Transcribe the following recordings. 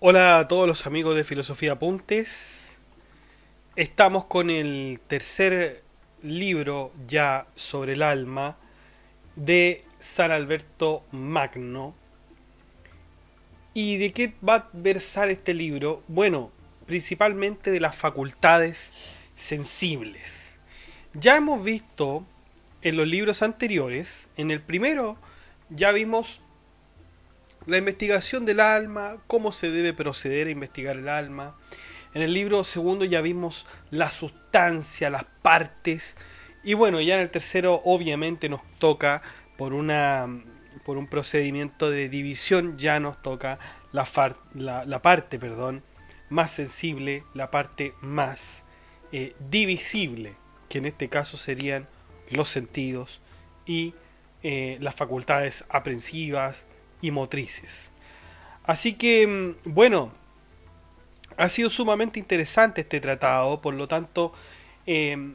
Hola a todos los amigos de Filosofía Apuntes. Estamos con el tercer libro ya sobre el alma de San Alberto Magno. ¿Y de qué va a versar este libro? Bueno, principalmente de las facultades sensibles. Ya hemos visto en los libros anteriores, en el primero ya vimos la investigación del alma, cómo se debe proceder a investigar el alma. En el libro segundo ya vimos la sustancia, las partes. Y bueno, ya en el tercero obviamente nos toca por un procedimiento de división, ya nos toca la parte, más sensible, la parte más divisible, que en este caso serían los sentidos y las facultades aprensivas y motrices. Así que, bueno, ha sido sumamente interesante este tratado, por lo tanto, eh,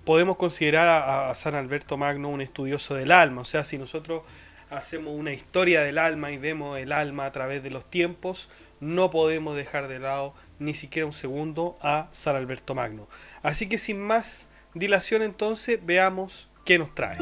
podemos considerar a San Alberto Magno un estudioso del alma. O sea, si nosotros hacemos una historia del alma y vemos el alma a través de los tiempos, no podemos dejar de lado ni siquiera un segundo a San Alberto Magno. Así que sin más dilación entonces, veamos qué nos trae.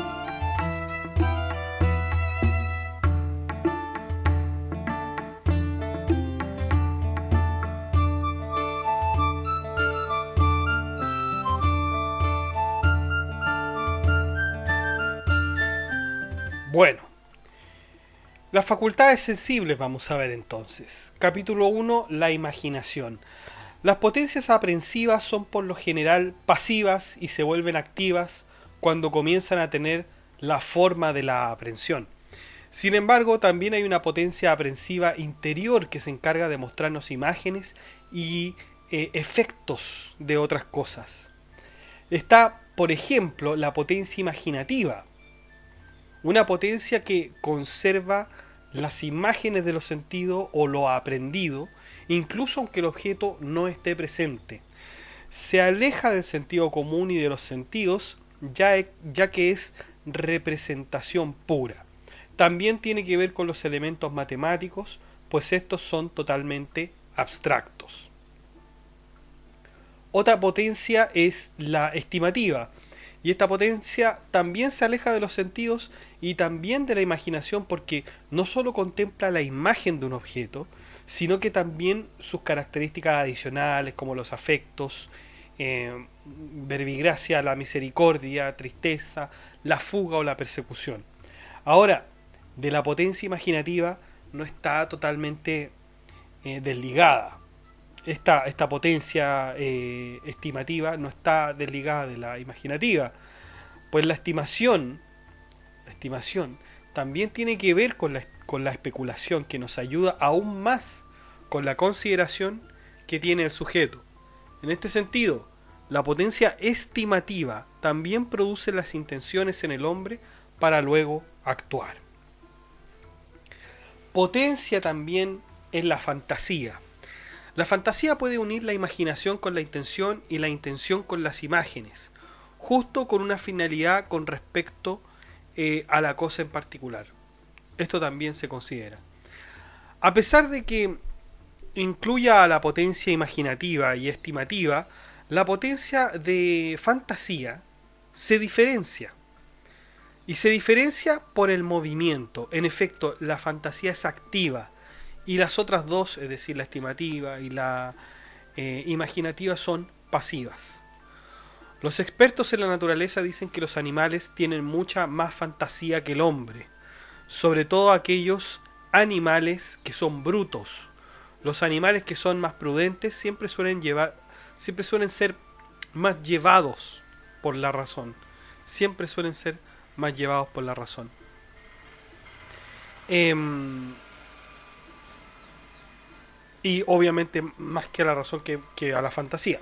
Bueno, las facultades sensibles vamos a ver entonces. Capítulo 1, la imaginación. Las potencias aprensivas son por lo general pasivas y se vuelven activas cuando comienzan a tener la forma de la aprensión. Sin embargo, también hay una potencia aprensiva interior que se encarga de mostrarnos imágenes y efectos de otras cosas. Está, por ejemplo, la potencia imaginativa, una potencia que conserva las imágenes de los sentidos o lo aprendido, incluso aunque el objeto no esté presente. Se aleja del sentido común y de los sentidos, ya que es representación pura. También tiene que ver con los elementos matemáticos, pues estos son totalmente abstractos. Otra potencia es la estimativa, y esta potencia también se aleja de los sentidos y también de la imaginación porque no solo contempla la imagen de un objeto, sino que también sus características adicionales como los afectos, verbigracia, la misericordia, tristeza, la fuga o la persecución. Ahora, de la potencia imaginativa no está totalmente desligada. Esta potencia estimativa no está desligada de la imaginativa, pues la estimación también tiene que ver con la especulación que nos ayuda aún más con la consideración que tiene el sujeto. En este sentido, la potencia estimativa también produce las intenciones en el hombre para luego actuar. Potencia también es la fantasía. La fantasía puede unir la imaginación con la intención y la intención con las imágenes, justo con una finalidad con respecto a la cosa en particular. Esto también se considera. A pesar de que incluya a la potencia imaginativa y estimativa, la potencia de fantasía se diferencia. Y se diferencia por el movimiento. En efecto, la fantasía es activa y las otras dos, es decir, la estimativa y la imaginativa, son pasivas. Los expertos en la naturaleza dicen que los animales tienen mucha más fantasía que el hombre, sobre todo aquellos animales que son brutos. Los animales que son más prudentes siempre suelen ser más llevados por la razón. Siempre suelen ser más llevados por la razón. Y obviamente más que a la razón que a la fantasía.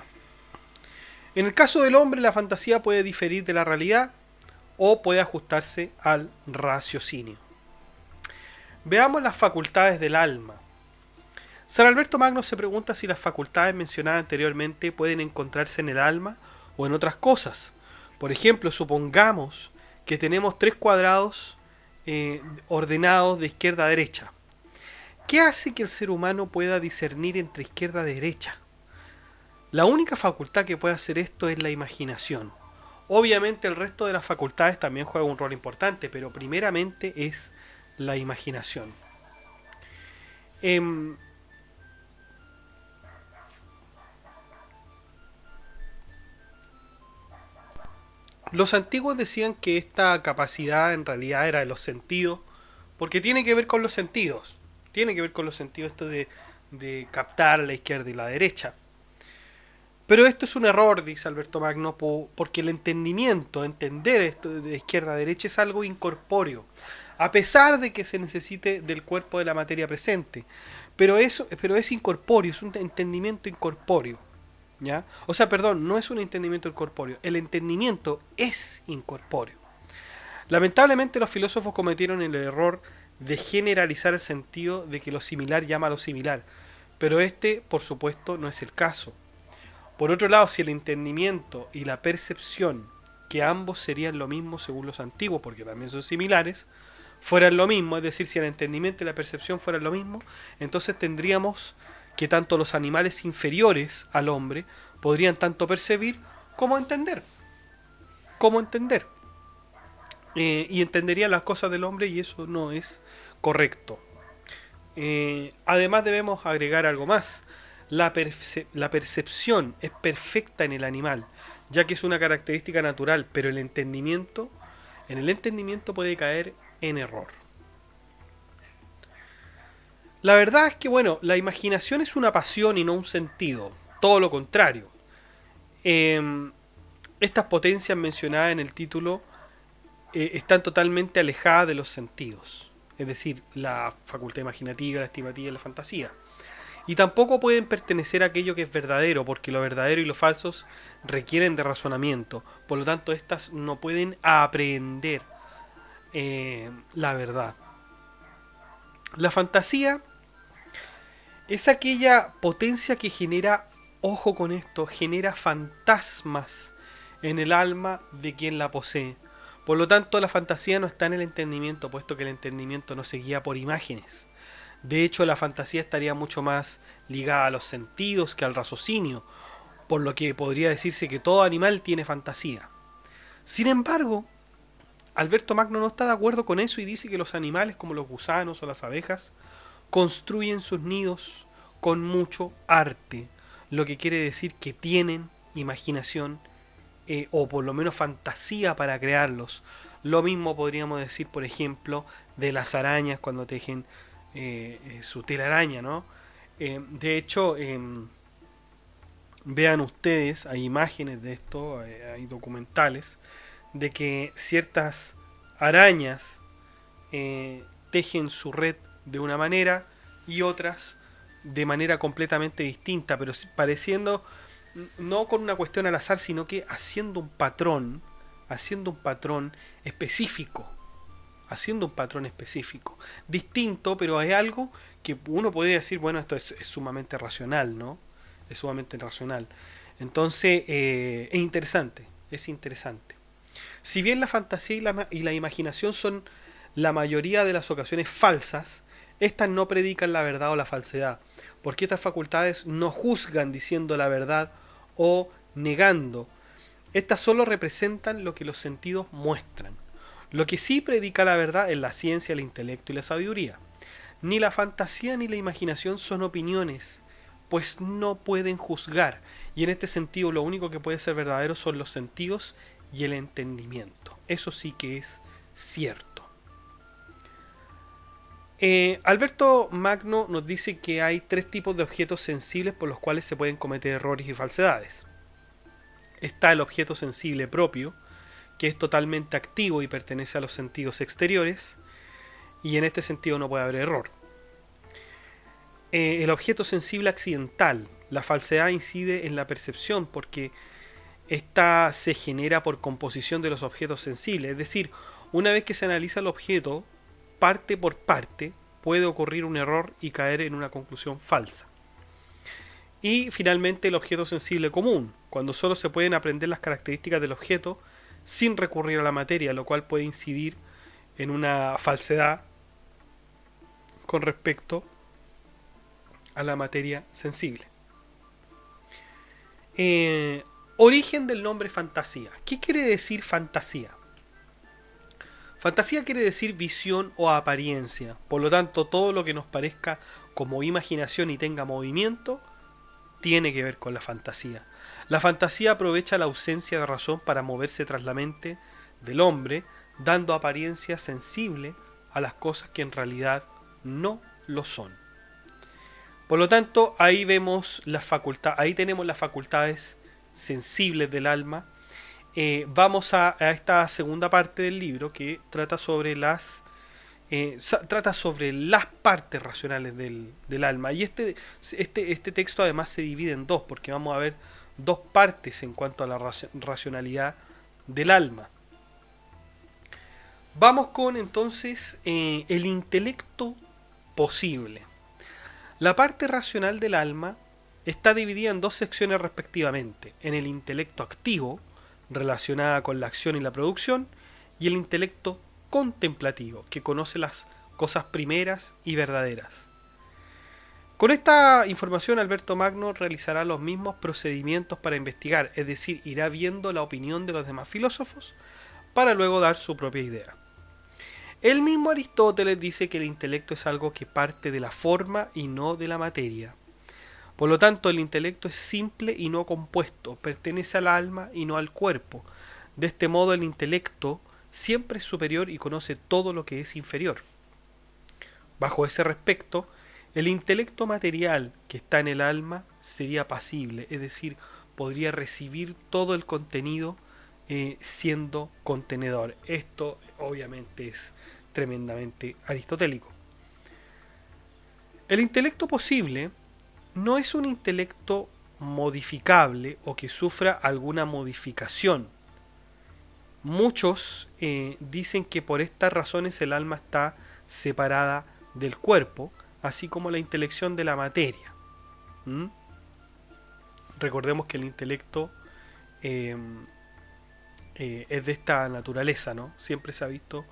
En el caso del hombre, la fantasía puede diferir de la realidad o puede ajustarse al raciocinio. Veamos las facultades del alma. San Alberto Magno se pregunta si las facultades mencionadas anteriormente pueden encontrarse en el alma o en otras cosas. Por ejemplo, supongamos que tenemos tres cuadrados ordenados de izquierda a derecha. ¿Qué hace que el ser humano pueda discernir entre izquierda y derecha? La única facultad que puede hacer esto es la imaginación. Obviamente el resto de las facultades también juegan un rol importante, pero primeramente es la imaginación. Em, los antiguos decían que esta capacidad en realidad era de los sentidos, porque tiene que ver con los sentidos. Tiene que ver con los sentidos esto de captar la izquierda y la derecha. Pero esto es un error, dice Alberto Magno, porque el entendimiento, entender esto de izquierda a derecha es algo incorpóreo, a pesar de que se necesite del cuerpo de la materia presente. Pero es incorpóreo, es un entendimiento incorpóreo. ¿Ya? O sea, perdón, no es un entendimiento incorpóreo, el entendimiento es incorpóreo. Lamentablemente los filósofos cometieron el error de generalizar el sentido de que lo similar llama a lo similar, pero este, por supuesto, no es el caso. Por otro lado, si el entendimiento y la percepción, que ambos serían lo mismo según los antiguos, porque también son similares, fueran lo mismo, es decir, si el entendimiento y la percepción fueran lo mismo, entonces tendríamos que tanto los animales inferiores al hombre podrían tanto percibir como entender. Como entender. Y entenderían las cosas del hombre y eso no es correcto. Además debemos agregar algo más. La percepción es perfecta en el animal, ya que es una característica natural, pero en el entendimiento puede caer en error. La verdad es que, bueno, la imaginación es una pasión y no un sentido, todo lo contrario. Eh, Estas potencias mencionadas en el título están totalmente alejadas de los sentidos, es decir, la facultad imaginativa, la estimativa y la fantasía. Y tampoco pueden pertenecer a aquello que es verdadero, porque lo verdadero y lo falso requieren de razonamiento. Por lo tanto, estas no pueden aprehender la verdad. La fantasía es aquella potencia que genera, ojo con esto, genera fantasmas en el alma de quien la posee. Por lo tanto, la fantasía no está en el entendimiento, puesto que el entendimiento no se guía por imágenes. De hecho, la fantasía estaría mucho más ligada a los sentidos que al raciocinio, por lo que podría decirse que todo animal tiene fantasía. Sin embargo, Alberto Magno no está de acuerdo con eso y dice que los animales como los gusanos o las abejas construyen sus nidos con mucho arte, lo que quiere decir que tienen imaginación o por lo menos fantasía para crearlos. Lo mismo podríamos decir, por ejemplo, de las arañas cuando tejen su telaraña, ¿no? De hecho, vean ustedes, hay imágenes de esto, hay documentales, de que ciertas arañas tejen su red de una manera y otras de manera completamente distinta, pero pareciendo no con una cuestión al azar, sino que haciendo un patrón específico, haciendo un patrón específico, distinto, pero hay algo que uno podría decir, bueno, esto es sumamente racional, ¿no? Es sumamente racional. Entonces, es interesante, es interesante. Si bien la fantasía y la imaginación son la mayoría de las ocasiones falsas, estas no predican la verdad o la falsedad, porque estas facultades no juzgan diciendo la verdad o negando. Estas solo representan lo que los sentidos muestran. Lo que sí predica la verdad es la ciencia, el intelecto y la sabiduría. Ni la fantasía ni la imaginación son opiniones, pues no pueden juzgar, y en este sentido lo único que puede ser verdadero son los sentidos y el entendimiento. Eso sí que es cierto. Alberto Magno nos dice que hay tres tipos de objetos sensibles por los cuales se pueden cometer errores y falsedades. Está el objeto sensible propio, que es totalmente activo y pertenece a los sentidos exteriores, y en este sentido no puede haber error. El objeto sensible accidental, la falsedad incide en la percepción porque esta se genera por composición de los objetos sensibles, es decir, una vez que se analiza el objeto, parte por parte, puede ocurrir un error y caer en una conclusión falsa. Y finalmente el objeto sensible común, cuando solo se pueden aprender las características del objeto sin recurrir a la materia, lo cual puede incidir en una falsedad con respecto a la materia sensible. Origen del nombre fantasía. ¿Qué quiere decir fantasía? Fantasía quiere decir visión o apariencia. Por lo tanto, todo lo que nos parezca como imaginación y tenga movimiento tiene que ver con la fantasía. La fantasía aprovecha la ausencia de razón para moverse tras la mente del hombre, dando apariencia sensible a las cosas que en realidad no lo son. Por lo tanto, ahí vemos ahí tenemos las facultades sensibles del alma. Vamos a esta segunda parte del libro que trata sobre las partes racionales del alma. Y este texto además se divide en dos, porque vamos a ver dos partes en cuanto a la racionalidad del alma. Vamos con entonces el intelecto posible. La parte racional del alma está dividida en dos secciones respectivamente, en el intelecto activo, relacionada con la acción y la producción, y el intelecto contemplativo, que conoce las cosas primeras y verdaderas. Con esta información, Alberto Magno realizará los mismos procedimientos para investigar, es decir, irá viendo la opinión de los demás filósofos para luego dar su propia idea. El mismo Aristóteles dice que el intelecto es algo que parte de la forma y no de la materia. Por lo tanto, el intelecto es simple y no compuesto, pertenece al alma y no al cuerpo. De este modo, el intelecto siempre es superior y conoce todo lo que es inferior. Bajo ese respecto, el intelecto material que está en el alma sería pasible, es decir, podría recibir todo el contenido siendo contenedor. Esto obviamente es tremendamente aristotélico. El intelecto posible no es un intelecto modificable o que sufra alguna modificación. Muchos dicen que por estas razones el alma está separada del cuerpo, así como la intelección de la materia. Recordemos que el intelecto es de esta naturaleza, ¿no? Siempre se ha visto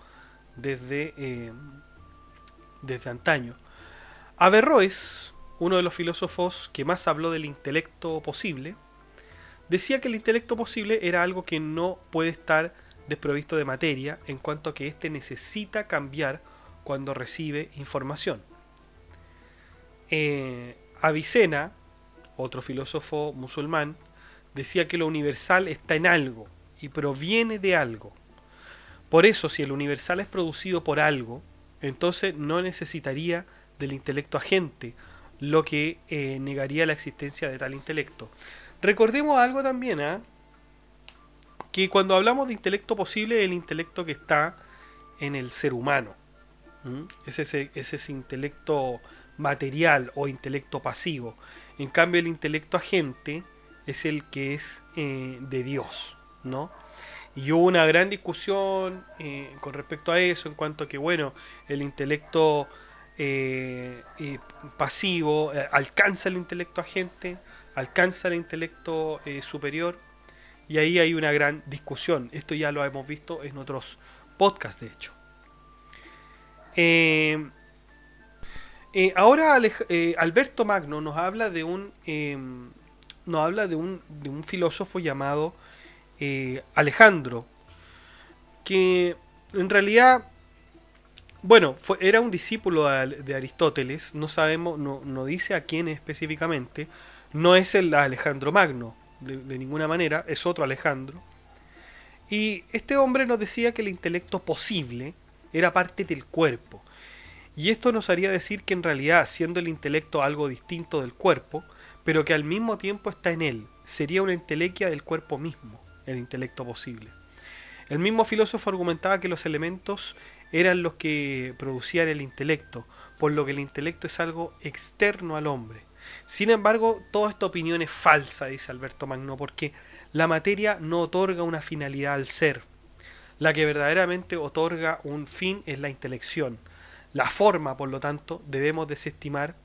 desde antaño. Averroes, uno de los filósofos que más habló del intelecto posible, decía que el intelecto posible era algo que no puede estar desprovisto de materia, en cuanto a que éste necesita cambiar cuando recibe información. Avicena, otro filósofo musulmán, decía que lo universal está en algo y proviene de algo. Por eso, si el universal es producido por algo, entonces no necesitaría del intelecto agente, lo que negaría la existencia de tal intelecto. Recordemos algo también, que cuando hablamos de intelecto posible, el intelecto que está en el ser humano. Es ese intelecto material o intelecto pasivo. En cambio, el intelecto agente es el que es de Dios, ¿no? Y hubo una gran discusión con respecto a eso, en cuanto a que, bueno, el intelecto pasivo alcanza el intelecto agente, alcanza el intelecto superior, y ahí hay una gran discusión. Esto ya lo hemos visto en otros podcasts, de hecho. Ahora Alberto Magno nos habla de un filósofo llamado Alejandro, que en realidad, bueno, era un discípulo de Aristóteles. No sabemos, no dice a quién específicamente. No es el Alejandro Magno, de ninguna manera, es otro Alejandro. Y este hombre nos decía que el intelecto posible era parte del cuerpo. Y esto nos haría decir que en realidad, siendo el intelecto algo distinto del cuerpo, pero que al mismo tiempo está en él, sería una entelequia del cuerpo mismo, el intelecto posible. El mismo filósofo argumentaba que los elementos eran los que producían el intelecto, por lo que el intelecto es algo externo al hombre. Sin embargo, toda esta opinión es falsa, dice Alberto Magno, porque la materia no otorga una finalidad al ser. La que verdaderamente otorga un fin es la intelección. La forma, por lo tanto, debemos desestimarla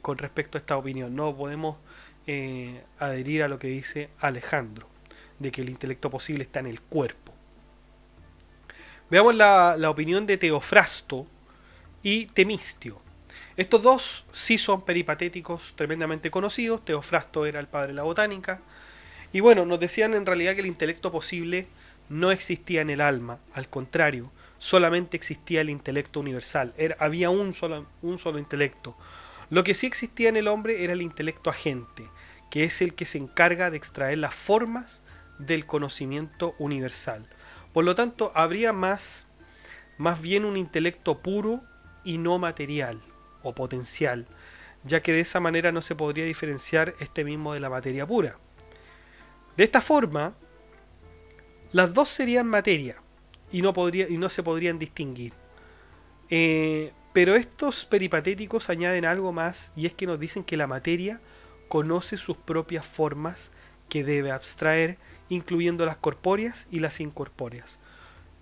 con respecto a esta opinión. No podemos adherir a lo que dice Alejandro, de que el intelecto posible está en el cuerpo. Veamos la opinión de Teofrasto, y Temistio. Estos dos sí son peripatéticos tremendamente conocidos. Teofrasto era el padre de la botánica. Y bueno, nos decían en realidad que el intelecto posible no existía en el alma, al contrario, solamente existía el intelecto universal. Había un solo intelecto. Lo que sí existía en el hombre era el intelecto agente, que es el que se encarga de extraer las formas del conocimiento universal. Por lo tanto, habría más bien un intelecto puro y no material o potencial, ya que de esa manera no se podría diferenciar este mismo de la materia pura. De esta forma, las dos serían materia y no se podrían distinguir. Pero estos peripatéticos añaden algo más, y es que nos dicen que la materia conoce sus propias formas que debe abstraer, incluyendo las corpóreas y las incorpóreas.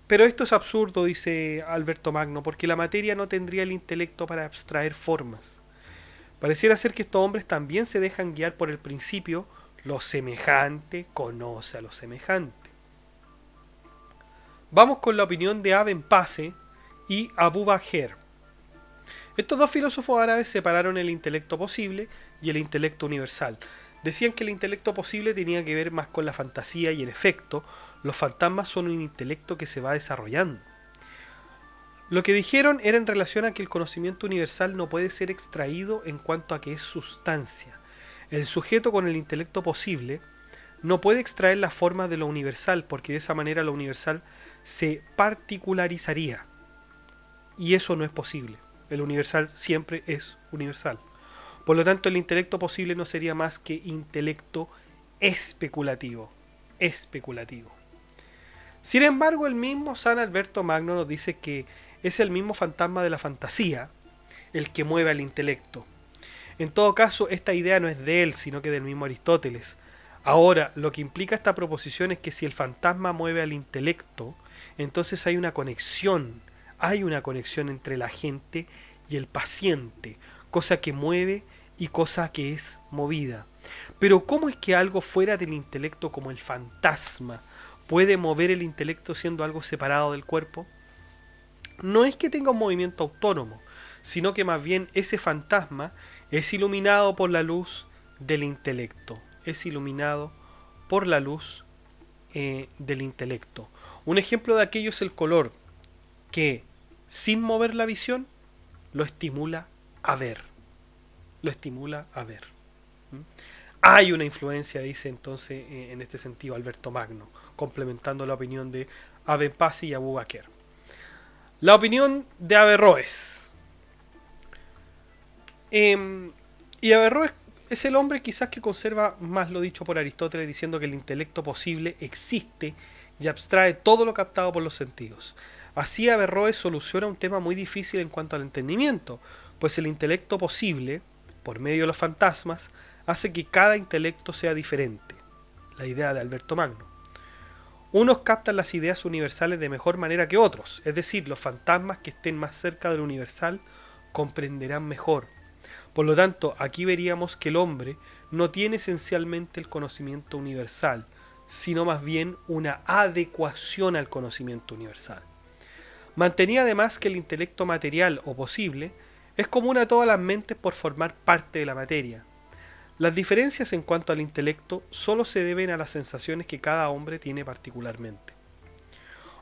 Pero esto es absurdo, dice Alberto Magno, porque la materia no tendría el intelecto para abstraer formas. Pareciera ser que estos hombres también se dejan guiar por el principio: lo semejante conoce a lo semejante. Vamos con la opinión de Aben Pace y Abu Bakr. Estos dos filósofos árabes separaron el intelecto posible y el intelecto universal. Decían que el intelecto posible tenía que ver más con la fantasía y, en efecto, los fantasmas son un intelecto que se va desarrollando. Lo que dijeron era en relación a que el conocimiento universal no puede ser extraído en cuanto a que es sustancia. El sujeto con el intelecto posible no puede extraer la forma de lo universal, porque de esa manera lo universal se particularizaría. Y eso no es posible. El universal siempre es universal. Por lo tanto, el intelecto posible no sería más que intelecto especulativo. Especulativo. Sin embargo, el mismo San Alberto Magno nos dice que es el mismo fantasma de la fantasía el que mueve al intelecto. En todo caso, esta idea no es de él, sino que del mismo Aristóteles. Ahora, lo que implica esta proposición es que si el fantasma mueve al intelecto, entonces hay una conexión entre la gente y el paciente, cosa que mueve y cosa que es movida. Pero ¿cómo es que algo fuera del intelecto, como el fantasma, puede mover el intelecto siendo algo separado del cuerpo? No es que tenga un movimiento autónomo, sino que más bien ese fantasma es iluminado por la luz del intelecto. Es iluminado por la luz del intelecto. Un ejemplo de aquello es el color, que sin mover la visión lo estimula a ver. Lo estimula a ver. Hay una influencia, dice entonces en este sentido Alberto Magno, complementando la opinión de Aben Pace y Abu Bakr. La opinión de Averroes. Y Averroes es el hombre quizás que conserva más lo dicho por Aristóteles, diciendo que el intelecto posible existe y abstrae todo lo captado por los sentidos. Así Averroes soluciona un tema muy difícil en cuanto al entendimiento, pues el intelecto posible, por medio de los fantasmas, hace que cada intelecto sea diferente. La idea de Alberto Magno. Unos captan las ideas universales de mejor manera que otros, es decir, los fantasmas que estén más cerca del universal comprenderán mejor. Por lo tanto, aquí veríamos que el hombre no tiene esencialmente el conocimiento universal, sino más bien una adecuación al conocimiento universal. Mantenía además que el intelecto material o posible es común a todas las mentes por formar parte de la materia. Las diferencias en cuanto al intelecto solo se deben a las sensaciones que cada hombre tiene particularmente.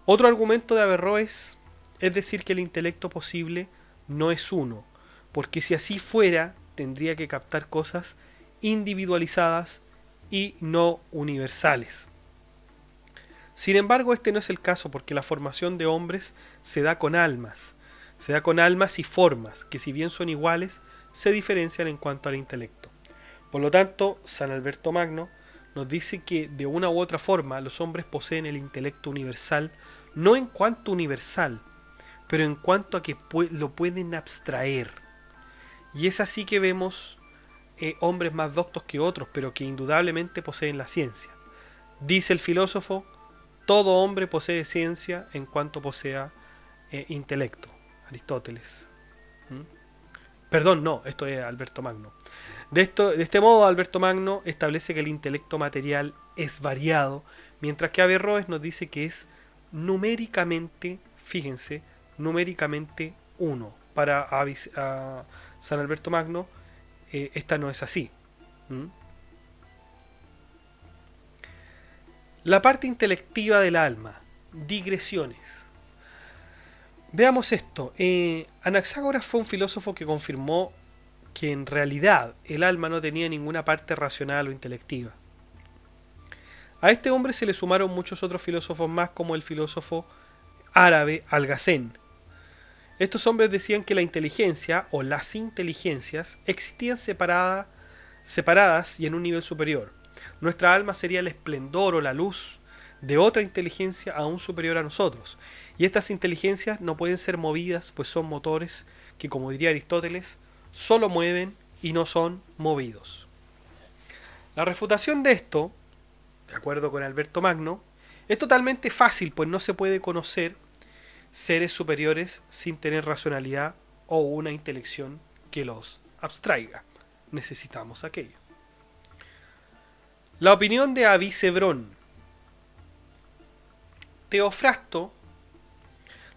Otro argumento de Averroes es decir que el intelecto posible no es uno, porque si así fuera, tendría que captar cosas individualizadas y no universales. Sin embargo, este no es el caso, porque la formación de hombres se da con almas y formas, que si bien son iguales, se diferencian en cuanto al intelecto. Por lo tanto, San Alberto Magno nos dice que de una u otra forma los hombres poseen el intelecto universal, no en cuanto universal, pero en cuanto a que lo pueden abstraer. Y es así que vemos hombres más doctos que otros, pero que indudablemente poseen la ciencia. Dice el filósofo: todo hombre posee ciencia en cuanto posea intelecto. Aristóteles. Perdón, no, esto es Alberto Magno. De este modo, Alberto Magno establece que el intelecto material es variado, mientras que Averroes nos dice que es numéricamente, fíjense, numéricamente uno. para a San Alberto Magno, esta no es así. ¿Mm? La parte intelectiva del alma, digresiones. Veamos esto. Anaxágoras fue un filósofo que confirmó que en realidad el alma no tenía ninguna parte racional o intelectiva. A este hombre se le sumaron muchos otros filósofos más, como el filósofo árabe Algacén. Estos hombres decían que la inteligencia o las inteligencias existían separadas y en un nivel superior. Nuestra alma sería el esplendor o la luz de otra inteligencia aún superior a nosotros. Y estas inteligencias no pueden ser movidas, pues son motores que, como diría Aristóteles, solo mueven y no son movidos. La refutación de esto, de acuerdo con Alberto Magno, es totalmente fácil, pues no se puede conocer seres superiores sin tener racionalidad o una intelección que los abstraiga. Necesitamos aquello. La opinión de Avicebrón. Teofrasto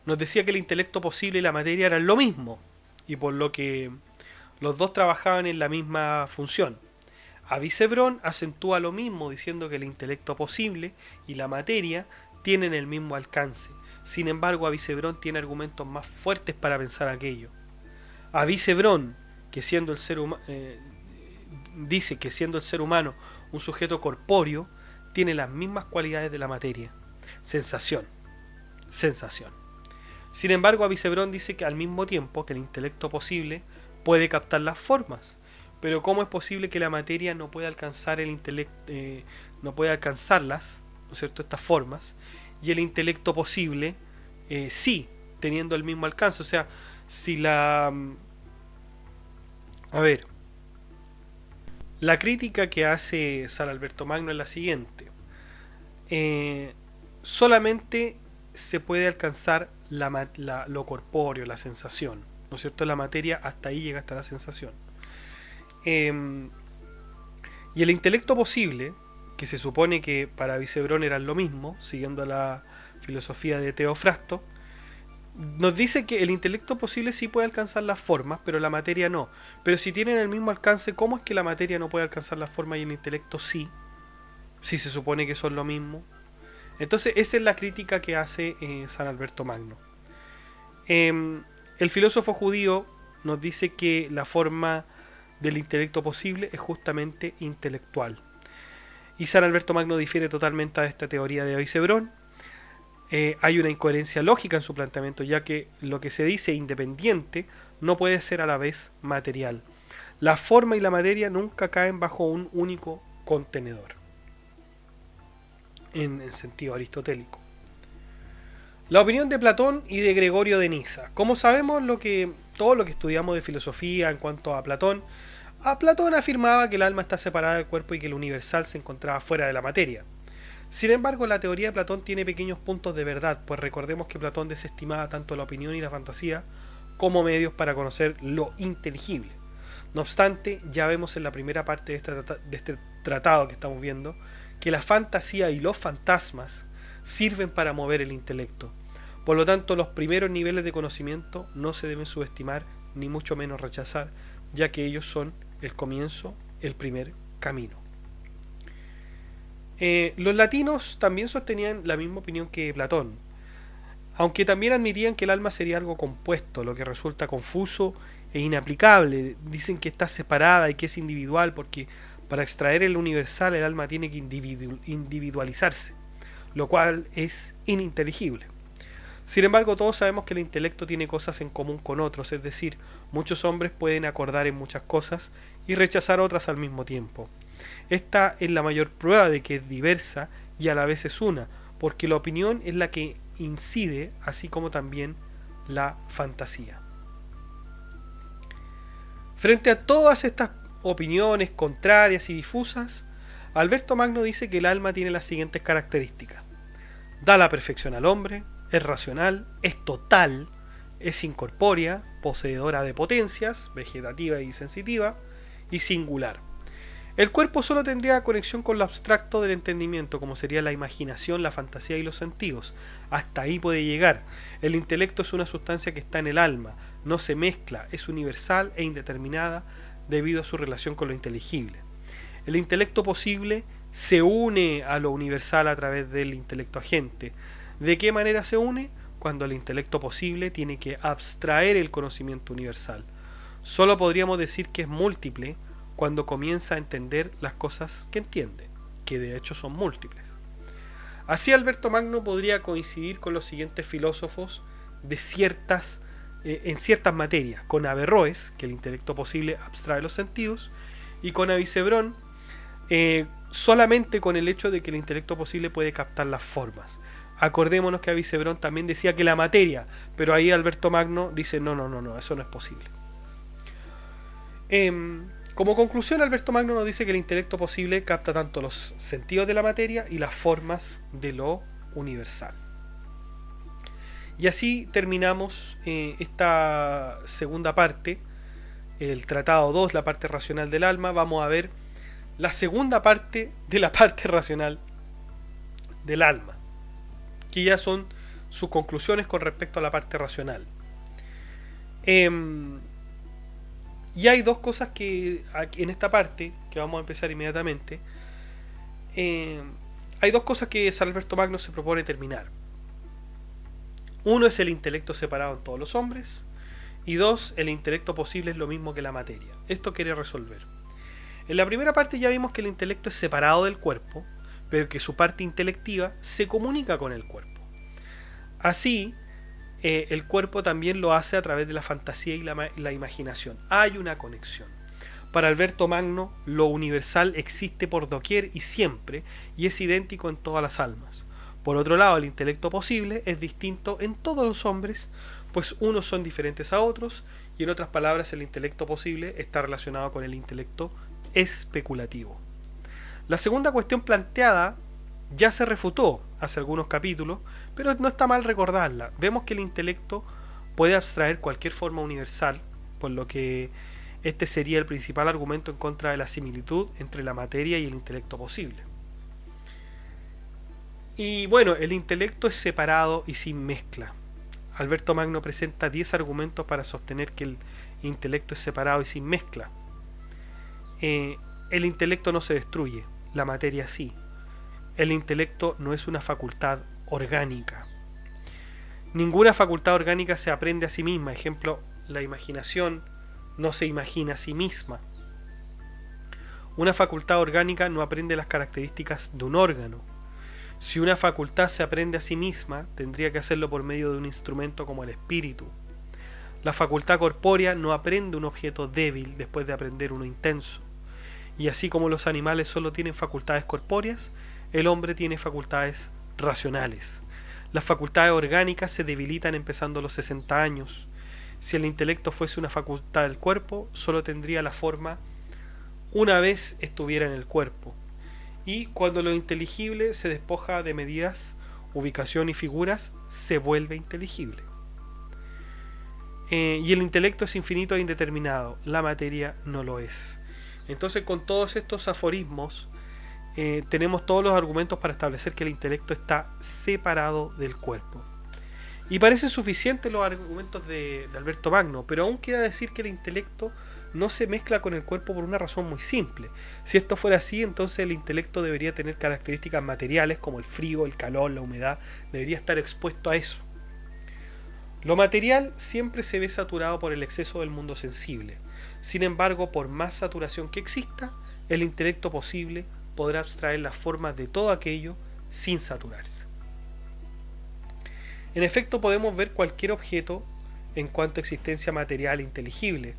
nos decía que el intelecto posible y la materia eran lo mismo, y por lo que los dos trabajaban en la misma función. Avicebrón acentúa lo mismo, diciendo que el intelecto posible y la materia tienen el mismo alcance. Sin embargo, Avicebrón tiene argumentos más fuertes para pensar aquello. Avicebrón, que siendo el ser dice que siendo el ser humano un sujeto corpóreo, tiene las mismas cualidades de la materia. Sensación. Sin embargo, Avicebrón dice que al mismo tiempo que el intelecto posible puede captar las formas. Pero ¿cómo es posible que la materia no pueda alcanzar el intelecto, no pueda alcanzarlas, ¿no es cierto?, estas formas, y el intelecto posible sí, teniendo el mismo alcance? O sea, si la crítica que hace San Alberto Magno es la siguiente. Solamente se puede alcanzar lo corpóreo, la sensación, ¿no es cierto? La materia hasta ahí llega, hasta la sensación. Y el intelecto posible, que se supone que para Avicebrón era lo mismo, siguiendo la filosofía de Teofrasto, nos dice que el intelecto posible sí puede alcanzar las formas, pero la materia no. Pero si tienen el mismo alcance, ¿cómo es que la materia no puede alcanzar las formas y el intelecto sí? Si se supone que son lo mismo. Entonces esa es la crítica que hace San Alberto Magno. El filósofo judío nos dice que la forma del intelecto posible es justamente intelectual. Y San Alberto Magno difiere totalmente a esta teoría de Avicebrón. Hay una incoherencia lógica en su planteamiento, ya que lo que se dice independiente no puede ser a la vez material. La forma y la materia nunca caen bajo un único contenedor, en el sentido aristotélico. La opinión de Platón y de Gregorio de Nisa. Como sabemos, todo lo que estudiamos de filosofía en cuanto a Platón afirmaba que el alma está separada del cuerpo y que el universal se encontraba fuera de la materia. Sin embargo, la teoría de Platón tiene pequeños puntos de verdad, pues recordemos que Platón desestimaba tanto la opinión y la fantasía como medios para conocer lo inteligible. No obstante, ya vemos en la primera parte de este tratado que estamos viendo que la fantasía y los fantasmas sirven para mover el intelecto. Por lo tanto, los primeros niveles de conocimiento no se deben subestimar ni mucho menos rechazar, ya que ellos son el comienzo, el primer camino. Los latinos también sostenían la misma opinión que Platón, aunque también admitían que el alma sería algo compuesto, lo que resulta confuso e inaplicable. Dicen que está separada y que es individual, porque para extraer el universal el alma tiene que individualizarse, lo cual es ininteligible. Sin embargo, todos sabemos que el intelecto tiene cosas en común con otros, es decir, muchos hombres pueden acordar en muchas cosas y rechazar otras al mismo tiempo. Esta es la mayor prueba de que es diversa y a la vez es una, porque la opinión es la que incide, así como también la fantasía. Frente a todas estas opiniones contrarias y difusas, Alberto Magno dice que el alma tiene las siguientes características: da la perfección al hombre, es racional, es total, es incorpórea, poseedora de potencias, vegetativa y sensitiva, y singular. El cuerpo solo tendría conexión con lo abstracto del entendimiento, como sería la imaginación, la fantasía y los sentidos. Hasta ahí puede llegar. El intelecto es una sustancia que está en el alma, no se mezcla, es universal e indeterminada debido a su relación con lo inteligible. El intelecto posible se une a lo universal a través del intelecto agente. ¿De qué manera se une? Cuando el intelecto posible tiene que abstraer el conocimiento universal. Solo podríamos decir que es múltiple cuando comienza a entender las cosas que entiende, que de hecho son múltiples. Así Alberto Magno podría coincidir con los siguientes filósofos de en ciertas materias, con Averroes, que el intelecto posible abstrae los sentidos, y con Avicebrón, solamente con el hecho de que el intelecto posible puede captar las formas. Acordémonos que Avicebrón también decía que la materia, pero ahí Alberto Magno dice no, eso no es posible. Como conclusión, Alberto Magno nos dice que el intelecto posible capta tanto los sentidos de la materia y las formas de lo universal. Y así terminamos esta segunda parte, el tratado 2, la parte racional del alma. Vamos a ver la segunda parte de la parte racional del alma, que ya son sus conclusiones con respecto a la parte racional. Y hay dos cosas que en esta parte, que vamos a empezar inmediatamente, hay dos cosas que San Alberto Magno se propone terminar. Uno es el intelecto separado en todos los hombres, y dos, el intelecto posible es lo mismo que la materia. Esto quiere resolver. En la primera parte ya vimos que el intelecto es separado del cuerpo, pero que su parte intelectiva se comunica con el cuerpo. Así, el cuerpo también lo hace a través de la fantasía y la imaginación. Hay una conexión. Para Alberto Magno, lo universal existe por doquier y siempre, y es idéntico en todas las almas. Por otro lado, el intelecto posible es distinto en todos los hombres, pues unos son diferentes a otros, y en otras palabras, el intelecto posible está relacionado con el intelecto especulativo. La segunda cuestión planteada ya se refutó hace algunos capítulos, pero no está mal recordarla. Vemos que el intelecto puede abstraer cualquier forma universal, por lo que este sería el principal argumento en contra de la similitud entre la materia y el intelecto posible. Y bueno, el intelecto es separado y sin mezcla. Alberto Magno presenta 10 argumentos para sostener que el intelecto es separado y sin mezcla. El intelecto no se destruye, la materia sí. El intelecto no es una facultad orgánica. Ninguna facultad orgánica se aprende a sí misma. Ejemplo, la imaginación no se imagina a sí misma. Una facultad orgánica no aprende las características de un órgano. Si una facultad se aprende a sí misma, tendría que hacerlo por medio de un instrumento como el espíritu. La facultad corpórea no aprende un objeto débil después de aprender uno intenso. Y así como los animales solo tienen facultades corpóreas, el hombre tiene facultades racionales. Las facultades orgánicas se debilitan empezando a los 60 años. Si el intelecto fuese una facultad del cuerpo, solo tendría la forma una vez estuviera en el cuerpo. Y cuando lo inteligible se despoja de medidas, ubicación y figuras, se vuelve inteligible. Y el intelecto es infinito e indeterminado, la materia no lo es. Entonces, con todos estos aforismos, tenemos todos los argumentos para establecer que el intelecto está separado del cuerpo. Y parecen suficientes los argumentos de Alberto Magno, pero aún queda decir que el intelecto no se mezcla con el cuerpo por una razón muy simple. Si esto fuera así, entonces el intelecto debería tener características materiales como el frío, el calor, la humedad, debería estar expuesto a eso. Lo material siempre se ve saturado por el exceso del mundo sensible. Sin embargo, por más saturación que exista, el intelecto posible podrá abstraer las formas de todo aquello sin saturarse. En efecto, podemos ver cualquier objeto en cuanto a existencia material inteligible.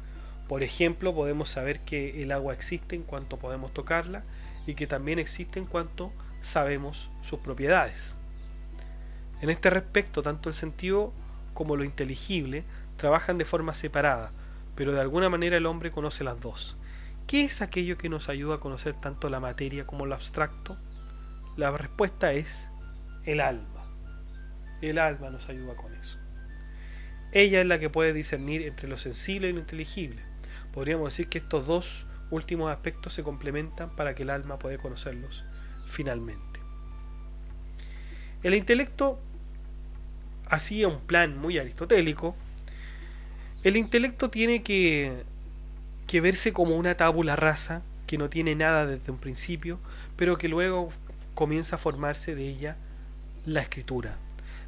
Por ejemplo, podemos saber que el agua existe en cuanto podemos tocarla y que también existe en cuanto sabemos sus propiedades. En este respecto, tanto el sentido como lo inteligible trabajan de forma separada, pero de alguna manera el hombre conoce las dos. ¿Qué es aquello que nos ayuda a conocer tanto la materia como lo abstracto? La respuesta es el alma. El alma nos ayuda con eso. Ella es la que puede discernir entre lo sensible y lo inteligible. Podríamos decir que estos dos últimos aspectos se complementan para que el alma pueda conocerlos finalmente. El intelecto hacía un plan muy aristotélico. El intelecto tiene que verse como una tabula rasa que no tiene nada desde un principio, pero que luego comienza a formarse de ella la escritura.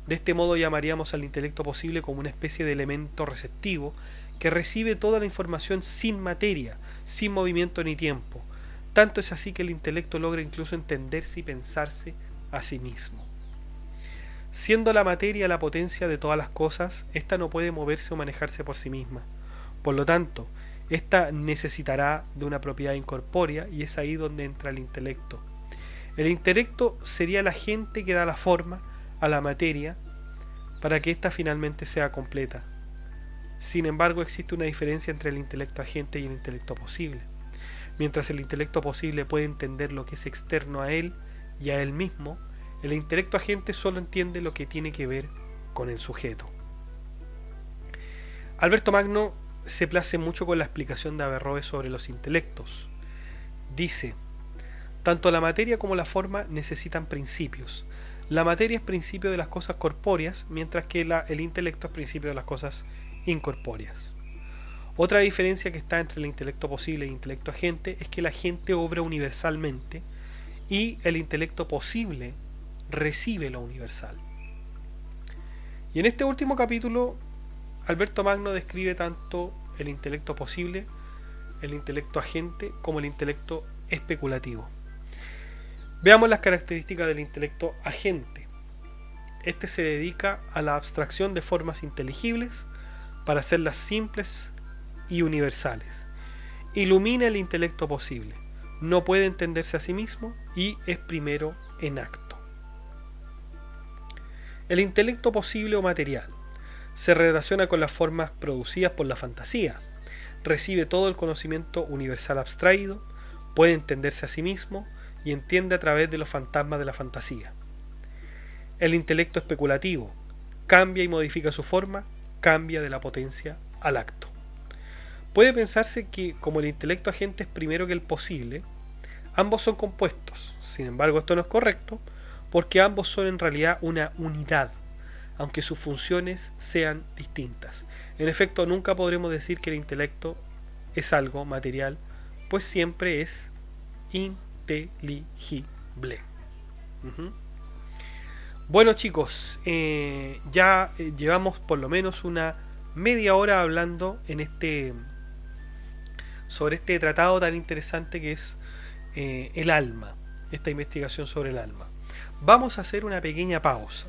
De este modo llamaríamos al intelecto posible como una especie de elemento receptivo que recibe toda la información sin materia, sin movimiento ni tiempo. Tanto es así que el intelecto logra incluso entenderse y pensarse a sí mismo. Siendo la materia la potencia de todas las cosas, ésta no puede moverse o manejarse por sí misma. Por lo tanto, ésta necesitará de una propiedad incorpórea y es ahí donde entra el intelecto. El intelecto sería el agente que da la forma a la materia para que ésta finalmente sea completa. Sin embargo, existe una diferencia entre el intelecto agente y el intelecto posible. Mientras el intelecto posible puede entender lo que es externo a él y a él mismo, el intelecto agente solo entiende lo que tiene que ver con el sujeto. Alberto Magno se place mucho con la explicación de Averroes sobre los intelectos. Dice: tanto la materia como la forma necesitan principios. La materia es principio de las cosas corpóreas, mientras que el intelecto es principio de las cosas incorpóreas. Otra diferencia que está entre el intelecto posible e el intelecto agente es que el agente obra universalmente y el intelecto posible recibe lo universal. Y en este último capítulo, Alberto Magno describe tanto el intelecto posible, el intelecto agente, como el intelecto especulativo. Veamos las características del intelecto agente. Este se dedica a la abstracción de formas inteligibles para hacerlas simples y universales. Ilumina el intelecto posible. No puede entenderse a sí mismo y es primero en acto. El intelecto posible o material se relaciona con las formas producidas por la fantasía. Recibe todo el conocimiento universal abstraído, puede entenderse a sí mismo y entiende a través de los fantasmas de la fantasía. El intelecto especulativo cambia y modifica su forma, cambia de la potencia al acto. Puede pensarse que, como el intelecto agente es primero que el posible, ambos son compuestos. Sin embargo, esto no es correcto, porque ambos son en realidad una unidad, aunque sus funciones sean distintas. En efecto, nunca podremos decir que el intelecto es algo material, pues siempre es inteligible. Bueno, chicos, ya llevamos por lo menos una media hora hablando sobre este tratado tan interesante que es el alma, esta investigación sobre el alma. Vamos a hacer una pequeña pausa.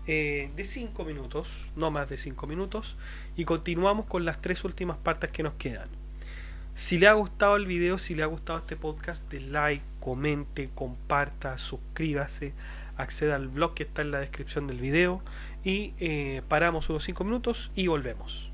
De 5 minutos, no más de 5 minutos, y continuamos con las 3 últimas partes que nos quedan. Si le ha gustado el video, si le ha gustado este podcast, de like, comente, comparta, suscríbase, acceda al blog que está en la descripción del video y paramos unos 5 minutos y volvemos.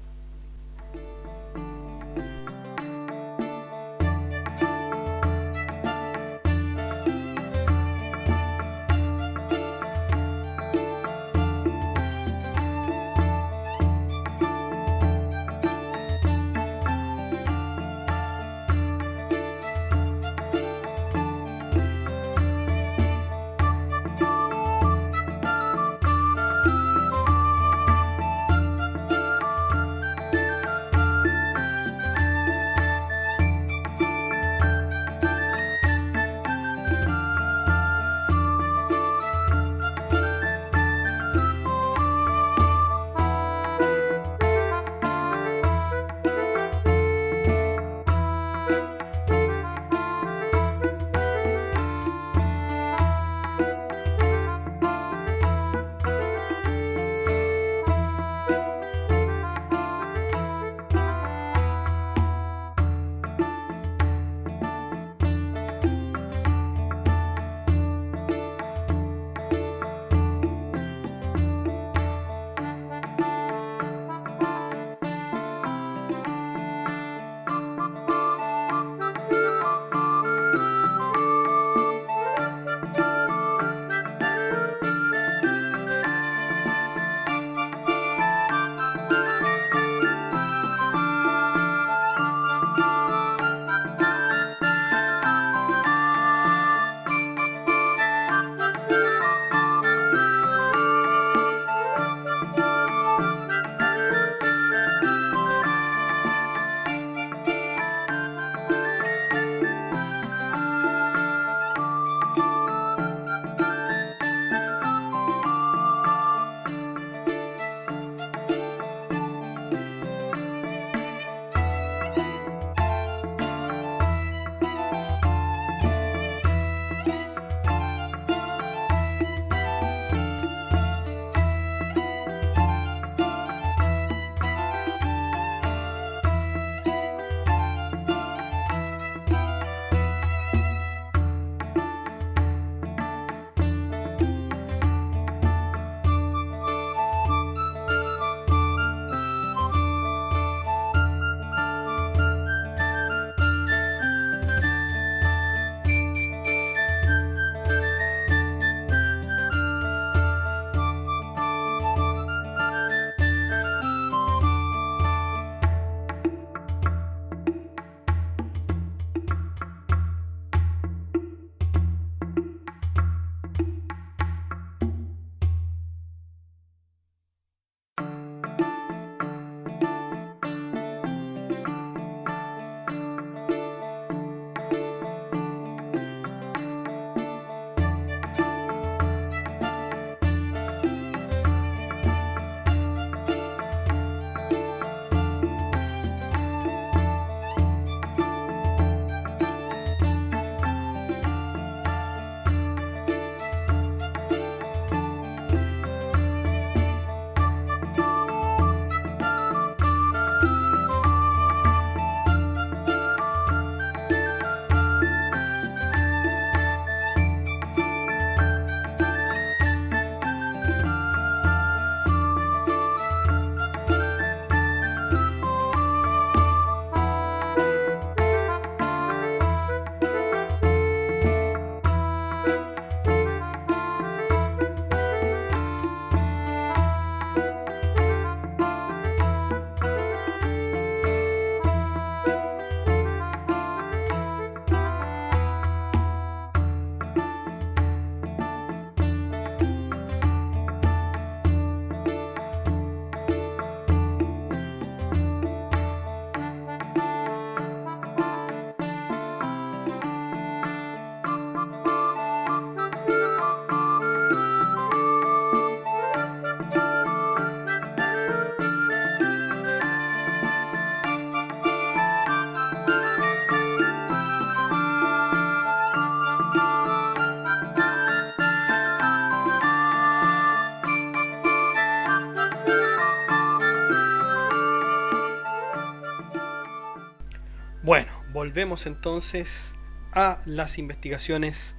Bueno, volvemos entonces a las investigaciones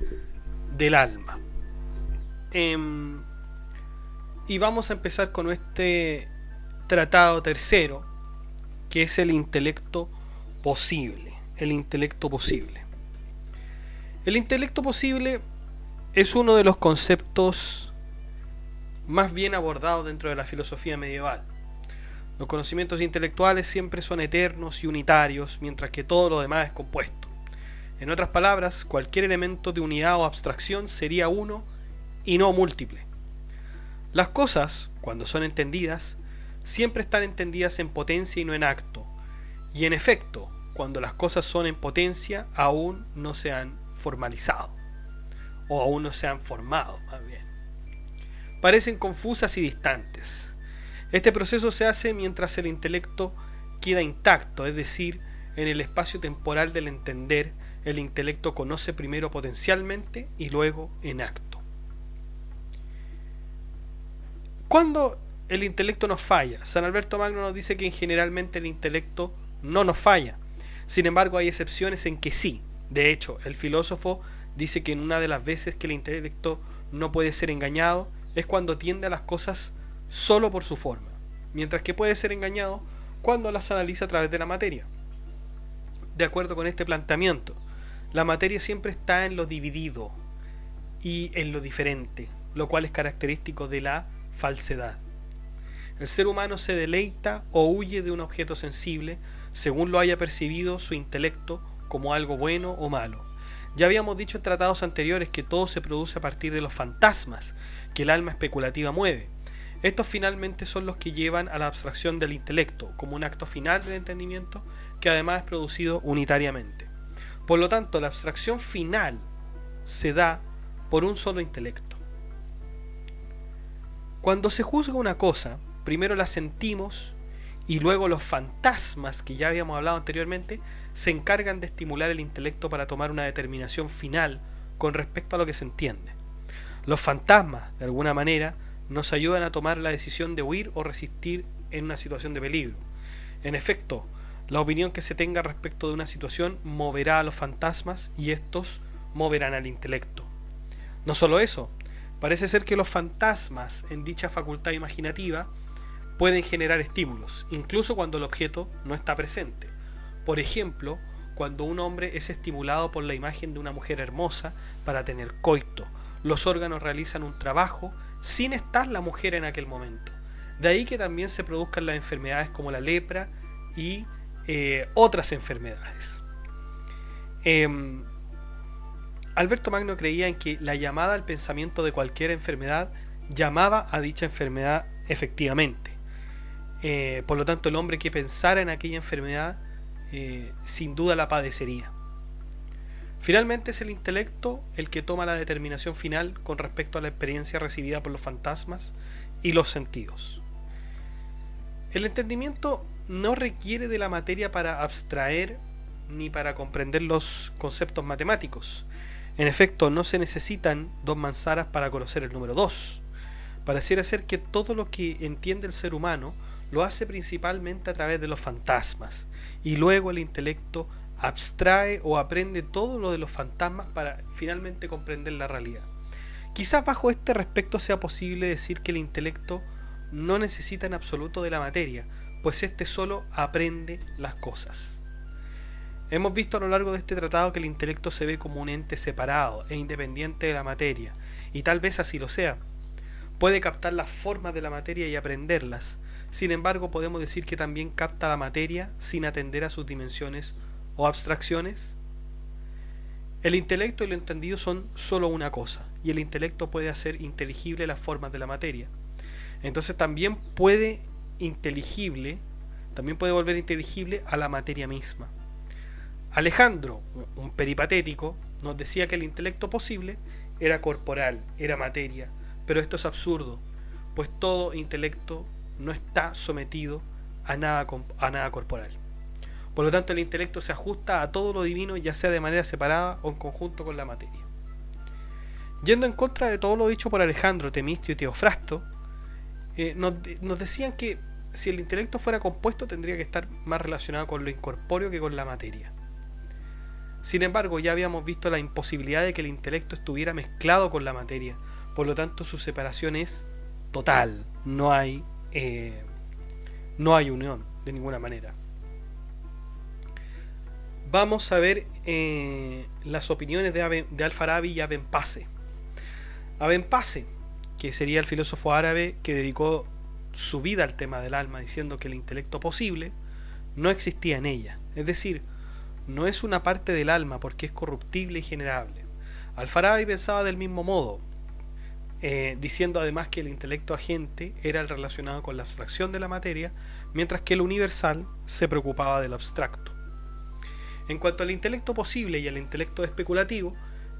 del alma. Y vamos a empezar con este tratado tercero, que es el intelecto posible. El intelecto posible. El intelecto posible es uno de los conceptos más bien abordados dentro de la filosofía medieval. Los conocimientos intelectuales siempre son eternos y unitarios, mientras que todo lo demás es compuesto. En otras palabras, cualquier elemento de unidad o abstracción sería uno y no múltiple. Las cosas, cuando son entendidas, siempre están entendidas en potencia y no en acto. Y en efecto, cuando las cosas son en potencia, aún no se han formalizado. O aún no se han formado, más bien. Parecen confusas y distantes. Este proceso se hace mientras el intelecto queda intacto, es decir, en el espacio temporal del entender, el intelecto conoce primero potencialmente y luego en acto. Cuando el intelecto nos falla, San Alberto Magno nos dice que generalmente el intelecto no nos falla. Sin embargo, hay excepciones en que sí. De hecho, el filósofo dice que en una de las veces que el intelecto no puede ser engañado es cuando tiende a las cosas solo por su forma, mientras que puede ser engañado cuando las analiza a través de la materia. De acuerdo con este planteamiento, la materia siempre está en lo dividido y en lo diferente, lo cual es característico de la falsedad. El ser humano se deleita o huye de un objeto sensible según lo haya percibido su intelecto como algo bueno o malo. Ya habíamos dicho en tratados anteriores que todo se produce a partir de los fantasmas que el alma especulativa mueve. Estos finalmente son los que llevan a la abstracción del intelecto, como un acto final del entendimiento que además es producido unitariamente. Por lo tanto, la abstracción final se da por un solo intelecto. Cuando se juzga una cosa, primero la sentimos y luego los fantasmas que ya habíamos hablado anteriormente se encargan de estimular el intelecto para tomar una determinación final con respecto a lo que se entiende. Los fantasmas, de alguna manera, nos ayudan a tomar la decisión de huir o resistir en una situación de peligro. En efecto, la opinión que se tenga respecto de una situación moverá a los fantasmas y estos moverán al intelecto. No solo eso, parece ser que los fantasmas en dicha facultad imaginativa pueden generar estímulos, incluso cuando el objeto no está presente. Por ejemplo, cuando un hombre es estimulado por la imagen de una mujer hermosa para tener coito, los órganos realizan un trabajo sin estar la mujer en aquel momento. De ahí que también se produzcan las enfermedades como la lepra y otras enfermedades. Alberto Magno creía en que la llamada al pensamiento de cualquier enfermedad llamaba a dicha enfermedad efectivamente. Por lo tanto, el hombre que pensara en aquella enfermedad sin duda la padecería. Finalmente es el intelecto el que toma la determinación final con respecto a la experiencia recibida por los fantasmas y los sentidos. El entendimiento no requiere de la materia para abstraer ni para comprender los conceptos matemáticos. En efecto, no se necesitan dos manzanas para conocer el número 2. Pareciera ser que todo lo que entiende el ser humano lo hace principalmente a través de los fantasmas, y luego el intelecto abstrae o aprende todo lo de los fantasmas para finalmente comprender la realidad. Quizás bajo este respecto sea posible decir que el intelecto no necesita en absoluto de la materia, pues éste solo aprende las cosas. Hemos visto a lo largo de este tratado que el intelecto se ve como un ente separado e independiente de la materia, y tal vez así lo sea. Puede captar las formas de la materia y aprenderlas. Sin embargo, podemos decir que también capta la materia sin atender a sus dimensiones o abstracciones. El intelecto y lo entendido son solo una cosa, y el intelecto puede hacer inteligible las formas de la materia. Entonces también puede volver inteligible a la materia misma. Alejandro, un peripatético, nos decía que el intelecto posible era corporal, era materia, pero esto es absurdo, pues todo intelecto no está sometido a nada corporal. Por lo tanto, el intelecto se ajusta a todo lo divino, ya sea de manera separada o en conjunto con la materia. Yendo en contra de todo lo dicho por Alejandro, Temistio y Teofrasto, nos decían que si el intelecto fuera compuesto tendría que estar más relacionado con lo incorpóreo que con la materia. Sin embargo, ya habíamos visto la imposibilidad de que el intelecto estuviera mezclado con la materia, por lo tanto su separación es total, no hay unión de ninguna manera. Vamos a ver las opiniones de Al-Farabi y Ibn Pase. Ibn Pase, que sería el filósofo árabe que dedicó su vida al tema del alma, diciendo que el intelecto posible no existía en ella, es decir, no es una parte del alma porque es corruptible y generable. Al-Farabi pensaba del mismo modo, diciendo además que el intelecto agente era el relacionado con la abstracción de la materia, mientras que el universal se preocupaba de lo abstracto. En cuanto al intelecto posible y al intelecto especulativo,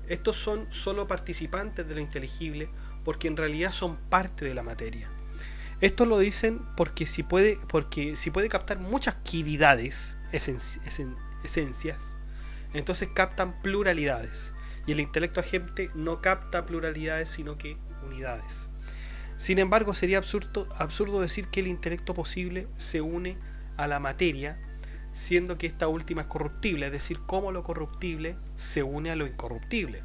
estos son solo participantes de lo inteligible porque en realidad son parte de la materia. Esto lo dicen porque si puede captar muchas quiridades, esencias, entonces captan pluralidades, y el intelecto agente no capta pluralidades sino que unidades. Sin embargo, sería absurdo decir que el intelecto posible se une a la materia, siendo que esta última es corruptible, es decir, cómo lo corruptible se une a lo incorruptible.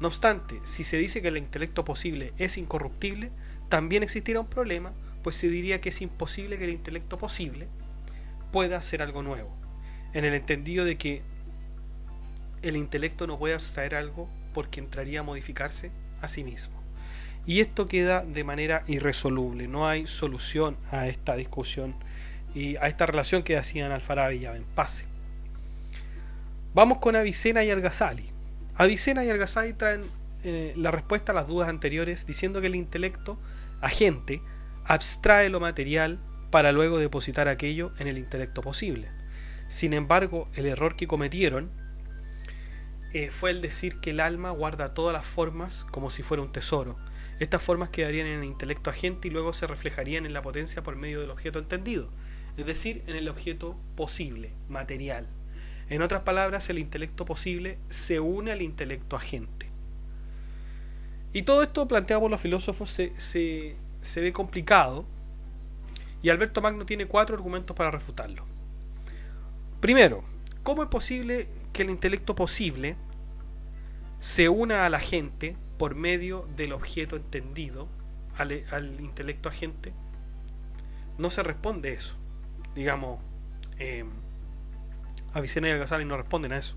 No obstante, si se dice que el intelecto posible es incorruptible, también existirá un problema, pues se diría que es imposible que el intelecto posible pueda hacer algo nuevo, en el entendido de que el intelecto no puede abstraer algo porque entraría a modificarse a sí mismo. Y esto queda de manera irresoluble, no hay solución a esta discusión y a esta relación que hacían Al-Farabi y Ibn Pase. Vamos con Avicena y Al-Ghazali. Avicena y Al-Ghazali traen la respuesta a las dudas anteriores, diciendo que el intelecto agente abstrae lo material para luego depositar aquello en el intelecto posible. Sin embargo, el error que cometieron fue el decir que el alma guarda todas las formas como si fuera un tesoro. Estas formas quedarían en el intelecto agente y luego se reflejarían en la potencia por medio del objeto entendido, es decir, en el objeto posible, material. En otras palabras, el intelecto posible se une al intelecto agente. Y todo esto planteado por los filósofos se ve complicado, y Alberto Magno tiene 4 argumentos para refutarlo. Primero, ¿cómo es posible que el intelecto posible se una a la gente por medio del objeto entendido al intelecto agente? No se responde eso. Digamos, Avicena y Al-Ghazali no responden a eso.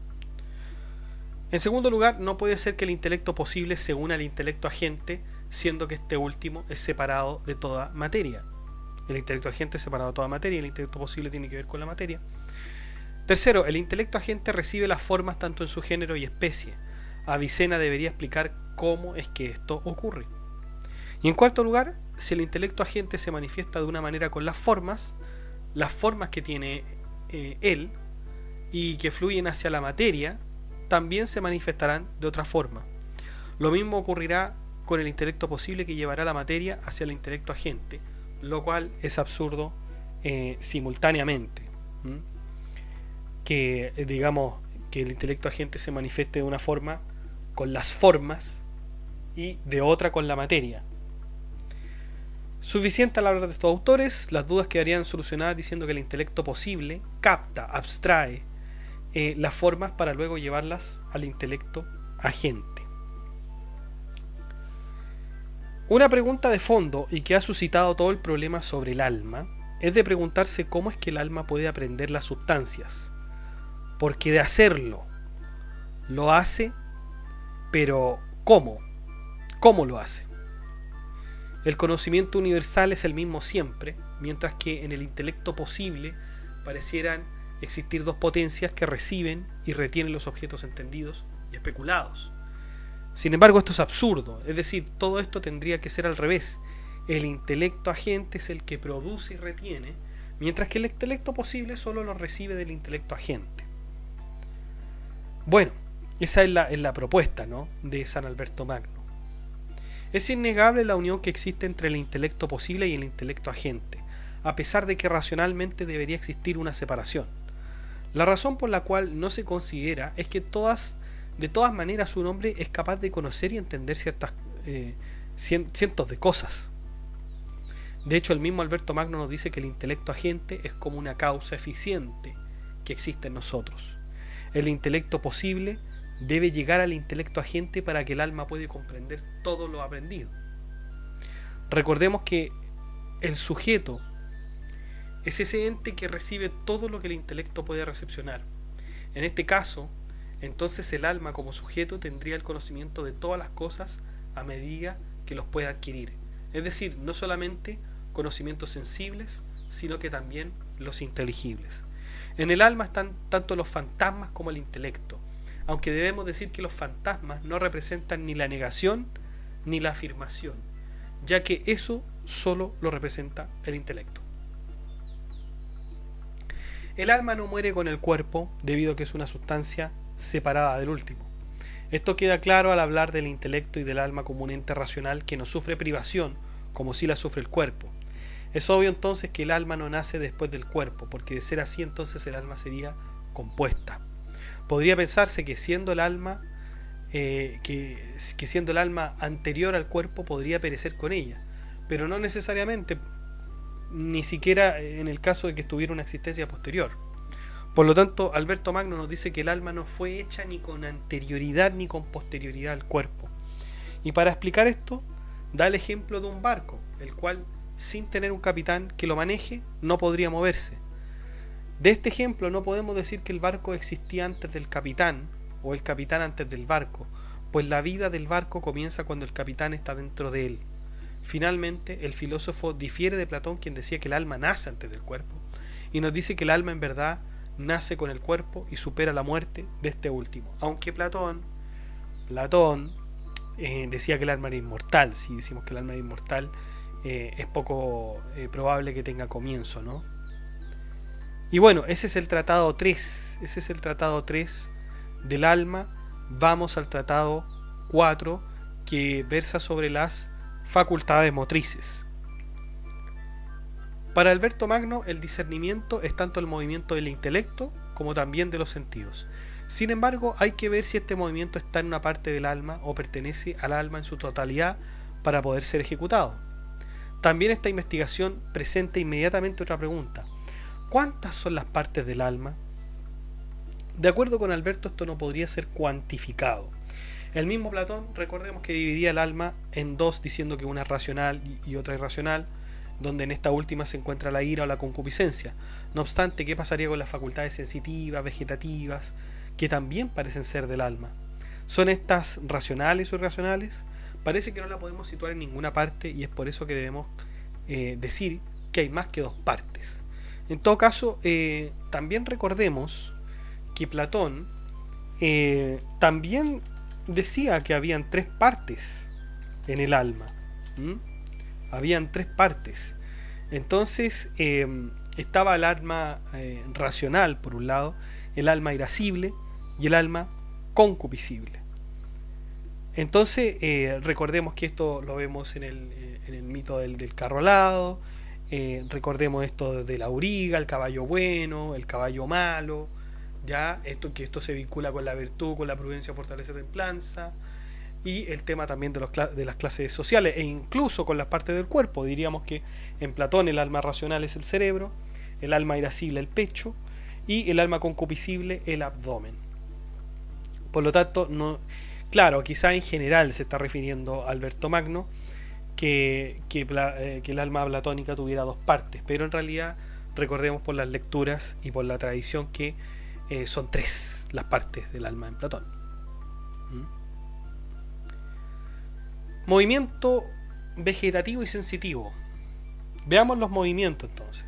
En segundo lugar, no puede ser que el intelecto posible se una al intelecto agente, siendo que este último es separado de toda materia. El intelecto agente es separado de toda materia y el intelecto posible tiene que ver con la materia. Tercero, el intelecto agente recibe las formas tanto en su género y especie. Avicena debería explicar cómo es que esto ocurre. Y en cuarto lugar, si el intelecto agente se manifiesta de una manera con las formas que tiene él y que fluyen hacia la materia, también se manifestarán de otra forma. Lo mismo ocurrirá con el intelecto posible que llevará la materia hacia el intelecto agente, lo cual es absurdo simultáneamente. Que digamos que el intelecto agente se manifieste de una forma con las formas y de otra con la materia. Suficiente a la hora de estos autores, las dudas quedarían solucionadas diciendo que el intelecto posible capta, abstrae las formas para luego llevarlas al intelecto agente. Una pregunta de fondo y que ha suscitado todo el problema sobre el alma es de preguntarse cómo es que el alma puede aprender las sustancias, porque de hacerlo lo hace, pero ¿cómo? ¿Cómo lo hace? El conocimiento universal es el mismo siempre, mientras que en el intelecto posible parecieran existir dos potencias que reciben y retienen los objetos entendidos y especulados. Sin embargo, esto es absurdo, es decir, todo esto tendría que ser al revés. El intelecto agente es el que produce y retiene, mientras que el intelecto posible solo lo recibe del intelecto agente. Bueno, esa es la propuesta, ¿no?, de San Alberto Magno. Es innegable la unión que existe entre el intelecto posible y el intelecto agente, a pesar de que racionalmente debería existir una separación. La razón por la cual no se considera es que de todas maneras un hombre es capaz de conocer y entender cientos de cosas. De hecho, el mismo Alberto Magno nos dice que el intelecto agente es como una causa eficiente que existe en nosotros. El intelecto posible debe llegar al intelecto agente para que el alma pueda comprender todo lo aprendido. Recordemos que el sujeto es ese ente que recibe todo lo que el intelecto puede recepcionar. En este caso, entonces el alma como sujeto tendría el conocimiento de todas las cosas a medida que los pueda adquirir. Es decir, no solamente conocimientos sensibles, sino que también los inteligibles. En el alma están tanto los fantasmas como el intelecto, aunque debemos decir que los fantasmas no representan ni la negación ni la afirmación, ya que eso solo lo representa el intelecto. El alma no muere con el cuerpo debido a que es una sustancia separada del último. Esto queda claro al hablar del intelecto y del alma como un ente racional que no sufre privación, como si la sufre el cuerpo. Es obvio entonces que el alma no nace después del cuerpo, porque de ser así entonces el alma sería compuesta. Podría pensarse que siendo el alma siendo el alma anterior al cuerpo podría perecer con ella, pero no necesariamente, ni siquiera en el caso de que tuviera una existencia posterior. Por lo tanto, Alberto Magno nos dice que el alma no fue hecha ni con anterioridad ni con posterioridad al cuerpo. Y para explicar esto, da el ejemplo de un barco, el cual, sin tener un capitán que lo maneje, no podría moverse. De este ejemplo no podemos decir que el barco existía antes del capitán, o el capitán antes del barco, pues la vida del barco comienza cuando el capitán está dentro de él. Finalmente, el filósofo difiere de Platón, quien decía que el alma nace antes del cuerpo, y nos dice que el alma en verdad nace con el cuerpo y supera la muerte de este último. Aunque Platón decía que el alma era inmortal. Si decimos que el alma era inmortal, es poco probable que tenga comienzo, ¿no? Y bueno, ese es el tratado 3. Ese es el tratado 3 del alma. Vamos al tratado 4, que versa sobre las facultades motrices. Para Alberto Magno, el discernimiento es tanto el movimiento del intelecto como también de los sentidos. Sin embargo, hay que ver si este movimiento está en una parte del alma o pertenece al alma en su totalidad para poder ser ejecutado. También esta investigación presenta inmediatamente otra pregunta: ¿cuántas son las partes del alma? De acuerdo con Alberto, esto no podría ser cuantificado. El mismo Platón, recordemos que dividía el alma en dos, diciendo que una es racional y otra irracional, donde en esta última se encuentra la ira o la concupiscencia. No obstante, ¿qué pasaría con las facultades sensitivas, vegetativas, que también parecen ser del alma? ¿Son estas racionales o irracionales? Parece que no la podemos situar en ninguna parte, y es por eso que debemos decir que hay más que dos partes. En todo caso, también recordemos que Platón también decía que habían tres partes en el alma. Habían tres partes. Entonces estaba el alma racional, por un lado, el alma irascible y el alma concupiscible. Entonces recordemos que esto lo vemos en el mito del carro alado. Recordemos esto de la auriga, el caballo bueno, el caballo malo, ya esto se vincula con la virtud, con la prudencia, fortaleza, templanza, y el tema también de las clases sociales, e incluso con las partes del cuerpo. Diríamos que en Platón el alma racional es el cerebro, el alma irascible el pecho y el alma concupiscible el abdomen. Por lo tanto, no, claro, quizá en general se está refiriendo a Alberto Magno que el alma platónica tuviera dos partes, pero en realidad recordemos por las lecturas y por la tradición que son tres las partes del alma en Platón. Movimiento vegetativo y sensitivo. Veamos los movimientos entonces.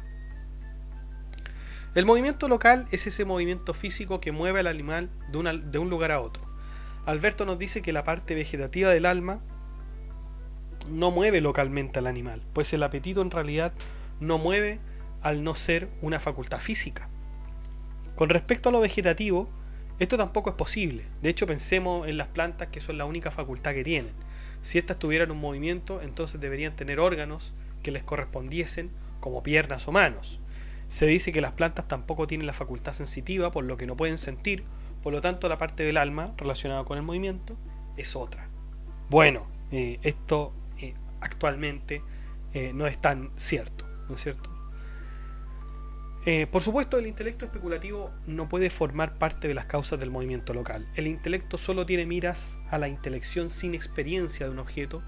El movimiento local es ese movimiento físico que mueve al animal de un lugar a otro. Alberto nos dice que la parte vegetativa del alma no mueve localmente al animal, pues el apetito en realidad no mueve al no ser una facultad física. Con respecto a lo vegetativo, esto tampoco es posible. De hecho, pensemos en las plantas, que son la única facultad que tienen. Si éstas tuvieran un movimiento, entonces deberían tener órganos que les correspondiesen, como piernas o manos. Se dice que las plantas tampoco tienen la facultad sensitiva, por lo que no pueden sentir, por lo tanto la parte del alma relacionada con el movimiento es otra. Bueno, esto actualmente no es tan cierto, ¿no es cierto? Por supuesto, el intelecto especulativo no puede formar parte de las causas del movimiento local. El intelecto solo tiene miras a la intelección sin experiencia de un objeto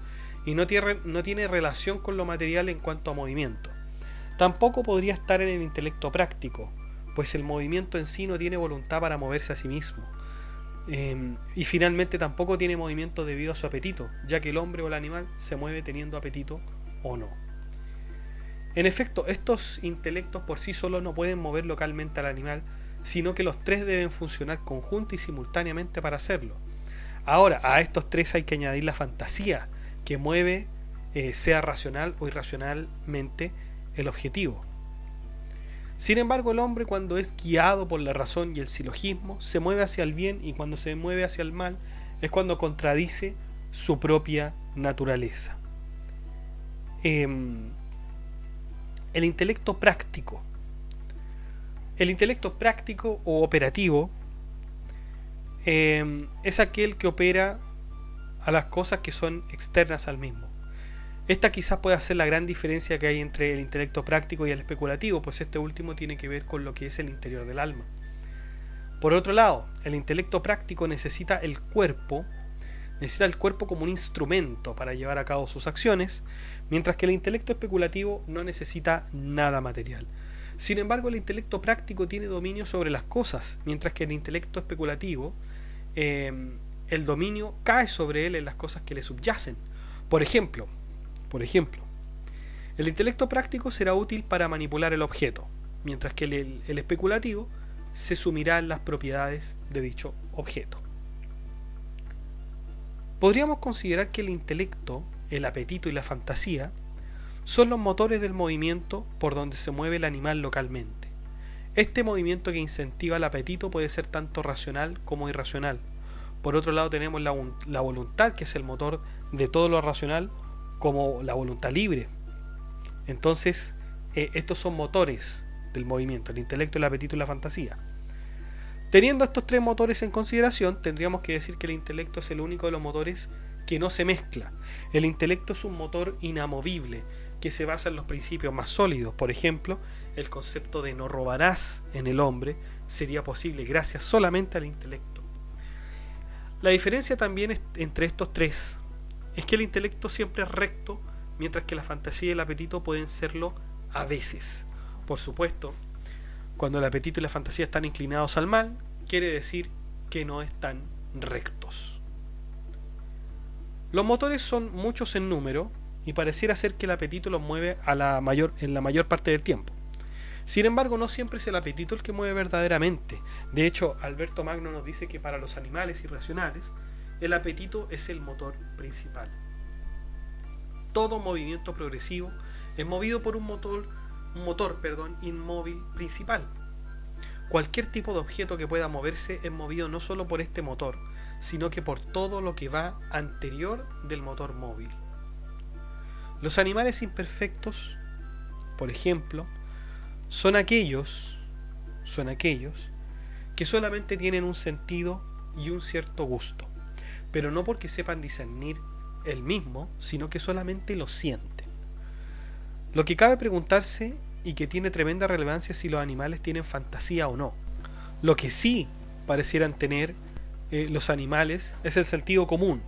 y no tiene relación con lo material en cuanto a movimiento. Tampoco podría estar en el intelecto práctico, pues el movimiento en sí no tiene voluntad para moverse a sí mismo. Y finalmente tampoco tiene movimiento debido a su apetito, ya que el hombre o el animal se mueve teniendo apetito o no. En efecto, estos intelectos por sí solos no pueden mover localmente al animal, sino que los tres deben funcionar conjunta y simultáneamente para hacerlo. Ahora, a estos tres hay que añadir la fantasía, que mueve, sea racional o irracionalmente, el objetivo. Sin embargo, el hombre, cuando es guiado por la razón y el silogismo, se mueve hacia el bien, y cuando se mueve hacia el mal es cuando contradice su propia naturaleza. El intelecto práctico. El intelecto práctico o operativo es aquel que opera a las cosas que son externas al mismo. Esta quizás pueda ser la gran diferencia que hay entre el intelecto práctico y el especulativo, pues este último tiene que ver con lo que es el interior del alma. Por otro lado, el intelecto práctico necesita el cuerpo como un instrumento para llevar a cabo sus acciones, mientras que el intelecto especulativo no necesita nada material. Sin embargo, el intelecto práctico tiene dominio sobre las cosas, mientras que el intelecto especulativo, el dominio cae sobre él en las cosas que le subyacen. Por ejemplo, el intelecto práctico será útil para manipular el objeto, mientras que el especulativo se sumirá en las propiedades de dicho objeto. Podríamos considerar que el intelecto, el apetito y la fantasía son los motores del movimiento por donde se mueve el animal localmente. Este movimiento que incentiva el apetito puede ser tanto racional como irracional. Por otro lado tenemos la voluntad, que es el motor de todo lo racional, como la voluntad libre. Entonces, estos son motores del movimiento: el intelecto, el apetito y la fantasía. Teniendo estos tres motores en consideración, tendríamos que decir que el intelecto es el único de los motores que no se mezcla. El intelecto es un motor inamovible que se basa en los principios más sólidos. Por ejemplo, el concepto de no robarás en el hombre sería posible gracias solamente al intelecto. La diferencia también entre estos tres es que el intelecto siempre es recto, mientras que la fantasía y el apetito pueden serlo a veces. Por supuesto, cuando el apetito y la fantasía están inclinados al mal, quiere decir que no están rectos. Los motores son muchos en número y pareciera ser que el apetito los mueve en la mayor parte del tiempo. Sin embargo, no siempre es el apetito el que mueve verdaderamente. De hecho, Alberto Magno nos dice que para los animales irracionales, el apetito es el motor principal. Todo movimiento progresivo es movido por un motor inmóvil principal. Cualquier tipo de objeto que pueda moverse es movido no solo por este motor, sino que por todo lo que va anterior del motor móvil. Los animales imperfectos, por ejemplo, son aquellos que solamente tienen un sentido y un cierto gusto, pero no porque sepan discernir el mismo, sino que solamente lo sienten. Lo que cabe preguntarse, y que tiene tremenda relevancia, es si los animales tienen fantasía o no. Lo que sí parecieran tener los animales es el sentido común,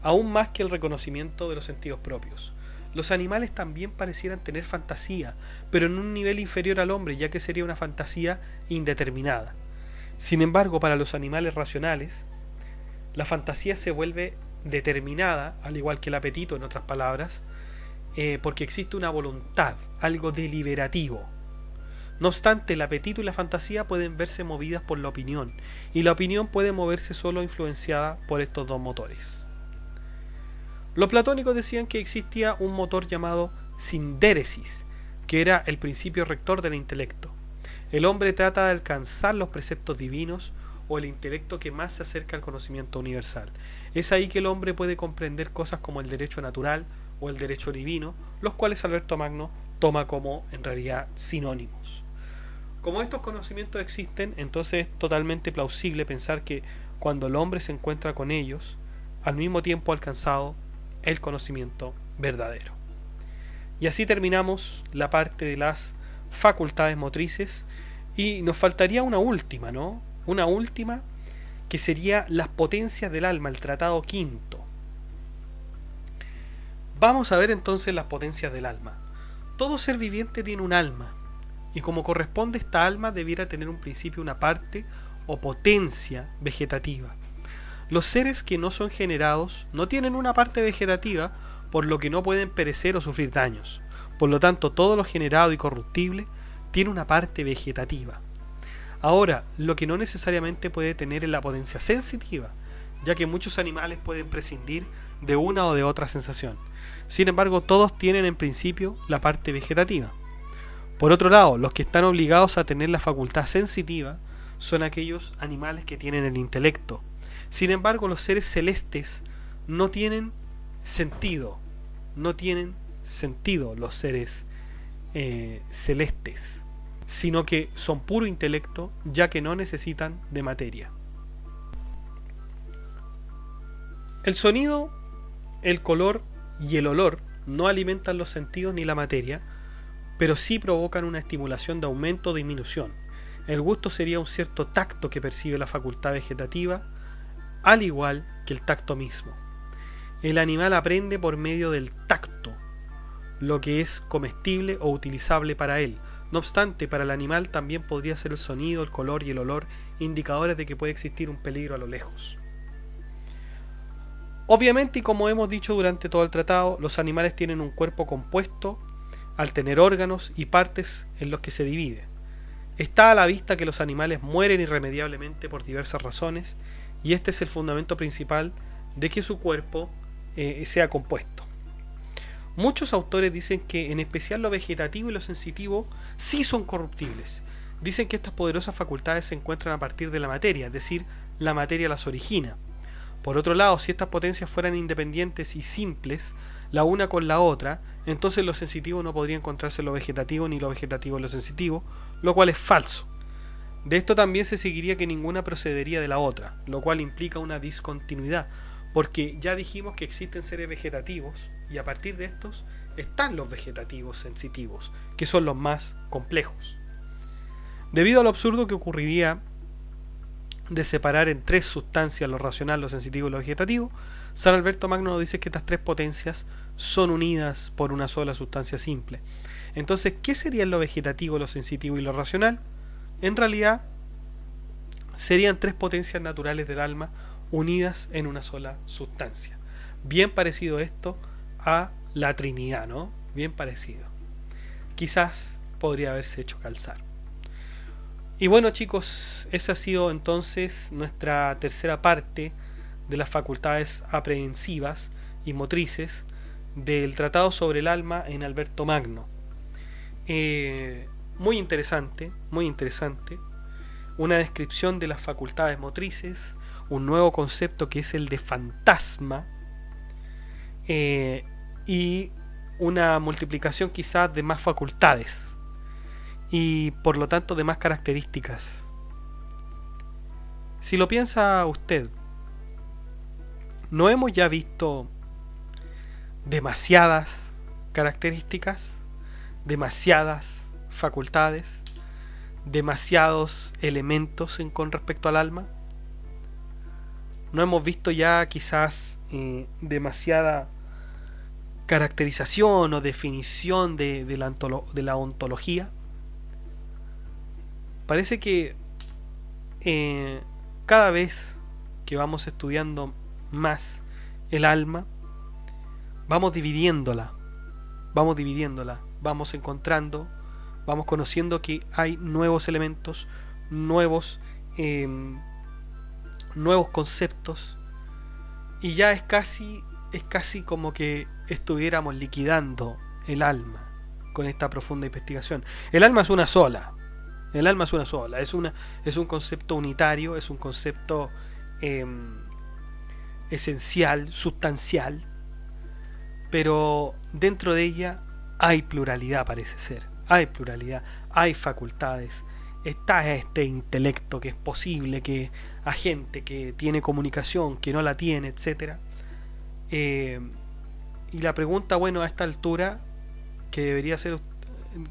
aún más que el reconocimiento de los sentidos propios. Los animales también parecieran tener fantasía, pero en un nivel inferior al hombre, ya que sería una fantasía indeterminada. Sin embargo, para los animales racionales, la fantasía se vuelve determinada, al igual que el apetito, en otras palabras, porque existe una voluntad, algo deliberativo. No obstante, el apetito y la fantasía pueden verse movidas por la opinión, y la opinión puede moverse solo influenciada por estos dos motores. Los platónicos decían que existía un motor llamado sindéresis, que era el principio rector del intelecto. El hombre trata de alcanzar los preceptos divinos o el intelecto que más se acerca al conocimiento universal. Es ahí que el hombre puede comprender cosas como el derecho natural o el derecho divino, los cuales Alberto Magno toma como en realidad sinónimos. Como estos conocimientos existen, entonces es totalmente plausible pensar que cuando el hombre se encuentra con ellos, al mismo tiempo ha alcanzado el conocimiento verdadero. Y así terminamos la parte de las facultades motrices, y nos faltaría una última, ¿no? Una última que sería las potencias del alma, el tratado quinto. Vamos a ver entonces las potencias del alma. Todo ser viviente tiene un alma, y como corresponde, esta alma debiera tener un principio, una parte o potencia vegetativa. Los seres que no son generados no tienen una parte vegetativa, por lo que no pueden perecer o sufrir daños. Por lo tanto, todo lo generado y corruptible tiene una parte vegetativa. Ahora, lo que no necesariamente puede tener es la potencia sensitiva, ya que muchos animales pueden prescindir de una o de otra sensación. Sin embargo, todos tienen en principio la parte vegetativa. Por otro lado, los que están obligados a tener la facultad sensitiva son aquellos animales que tienen el intelecto. Sin embargo, los seres celestes no tienen sentido. No tienen sentido los seres celestes, sino que son puro intelecto, ya que no necesitan de materia. El sonido, el color y el olor no alimentan los sentidos ni la materia, pero sí provocan una estimulación de aumento o disminución. El gusto sería un cierto tacto que percibe la facultad vegetativa, al igual que el tacto mismo. El animal aprende por medio del tacto lo que es comestible o utilizable para él. No obstante, para el animal también podría ser el sonido, el color y el olor indicadores de que puede existir un peligro a lo lejos. Obviamente, y como hemos dicho durante todo el tratado, los animales tienen un cuerpo compuesto al tener órganos y partes en los que se divide. Está a la vista que los animales mueren irremediablemente por diversas razones, y este es el fundamento principal de que su cuerpo sea compuesto. Muchos autores dicen que en especial lo vegetativo y lo sensitivo sí son corruptibles. Dicen que estas poderosas facultades se encuentran a partir de la materia, es decir, la materia las origina. Por otro lado, si estas potencias fueran independientes y simples, la una con la otra, entonces lo sensitivo no podría encontrarse en lo vegetativo ni lo vegetativo en lo sensitivo, lo cual es falso. De esto también se seguiría que ninguna procedería de la otra, lo cual implica una discontinuidad, porque ya dijimos que existen seres vegetativos y a partir de estos están los vegetativos sensitivos, que son los más complejos. Debido a lo absurdo que ocurriría de separar en tres sustancias lo racional, lo sensitivo y lo vegetativo, San Alberto Magno nos dice que estas tres potencias son unidas por una sola sustancia simple. Entonces, ¿qué serían lo vegetativo, lo sensitivo y lo racional? En realidad, serían tres potencias naturales del alma unidas en una sola sustancia. Bien parecido esto a la Trinidad, ¿no? Bien parecido. Quizás podría haberse hecho calzar. Y bueno, chicos, esa ha sido entonces nuestra tercera parte de las facultades aprehensivas y motrices del Tratado sobre el Alma en Alberto Magno. Muy interesante, muy interesante. Una descripción de las facultades motrices, un nuevo concepto que es el de fantasma, y una multiplicación quizás de más facultades y por lo tanto de más características. Si lo piensa usted, ¿no hemos ya visto demasiadas características, demasiadas facultades, demasiados elementos con respecto al alma? ¿No hemos visto ya quizás demasiada caracterización o definición de la ontología? Parece que cada vez que vamos estudiando más el alma, vamos dividiéndola, vamos encontrando, vamos conociendo que hay nuevos elementos, nuevos conceptos, y ya es casi como que estuviéramos liquidando el alma con esta profunda investigación. El alma es una sola. Es un concepto unitario, es un concepto esencial, sustancial, pero dentro de ella hay pluralidad, parece ser. Hay pluralidad, hay facultades. Está este intelecto que es posible que a gente que tiene comunicación, que no la tiene, etcétera. Y la pregunta, bueno, a esta altura, que debería ser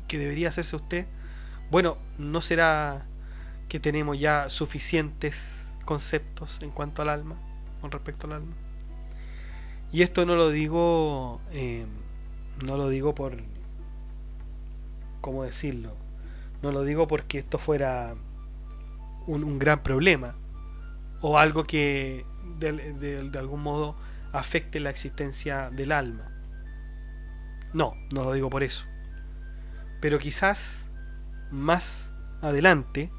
que debería hacerse usted? Bueno, ¿no será que tenemos ya suficientes conceptos en cuanto al alma, con respecto al alma? Y esto no lo digo por, ¿cómo decirlo? No lo digo porque esto fuera un gran problema o algo que de algún modo afecte la existencia del alma. No lo digo por eso. Pero quizás más adelante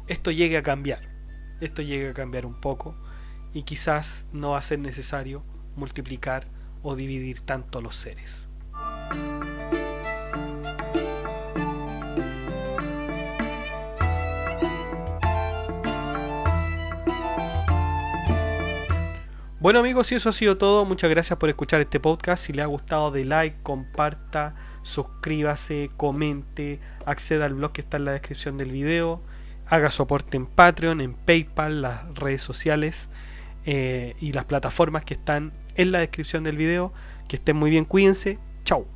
esto llegue a cambiar. Esto llegue a cambiar un poco y quizás no va a ser necesario multiplicar o dividir tanto los seres. Bueno amigos, y eso ha sido todo. Muchas gracias por escuchar este podcast. Si les ha gustado, de like, comparta, suscríbase, comente, acceda al blog que está en la descripción del video, haga su aporte en Patreon, en PayPal, las redes sociales y las plataformas que están en la descripción del video. Que estén muy bien, cuídense. Chao.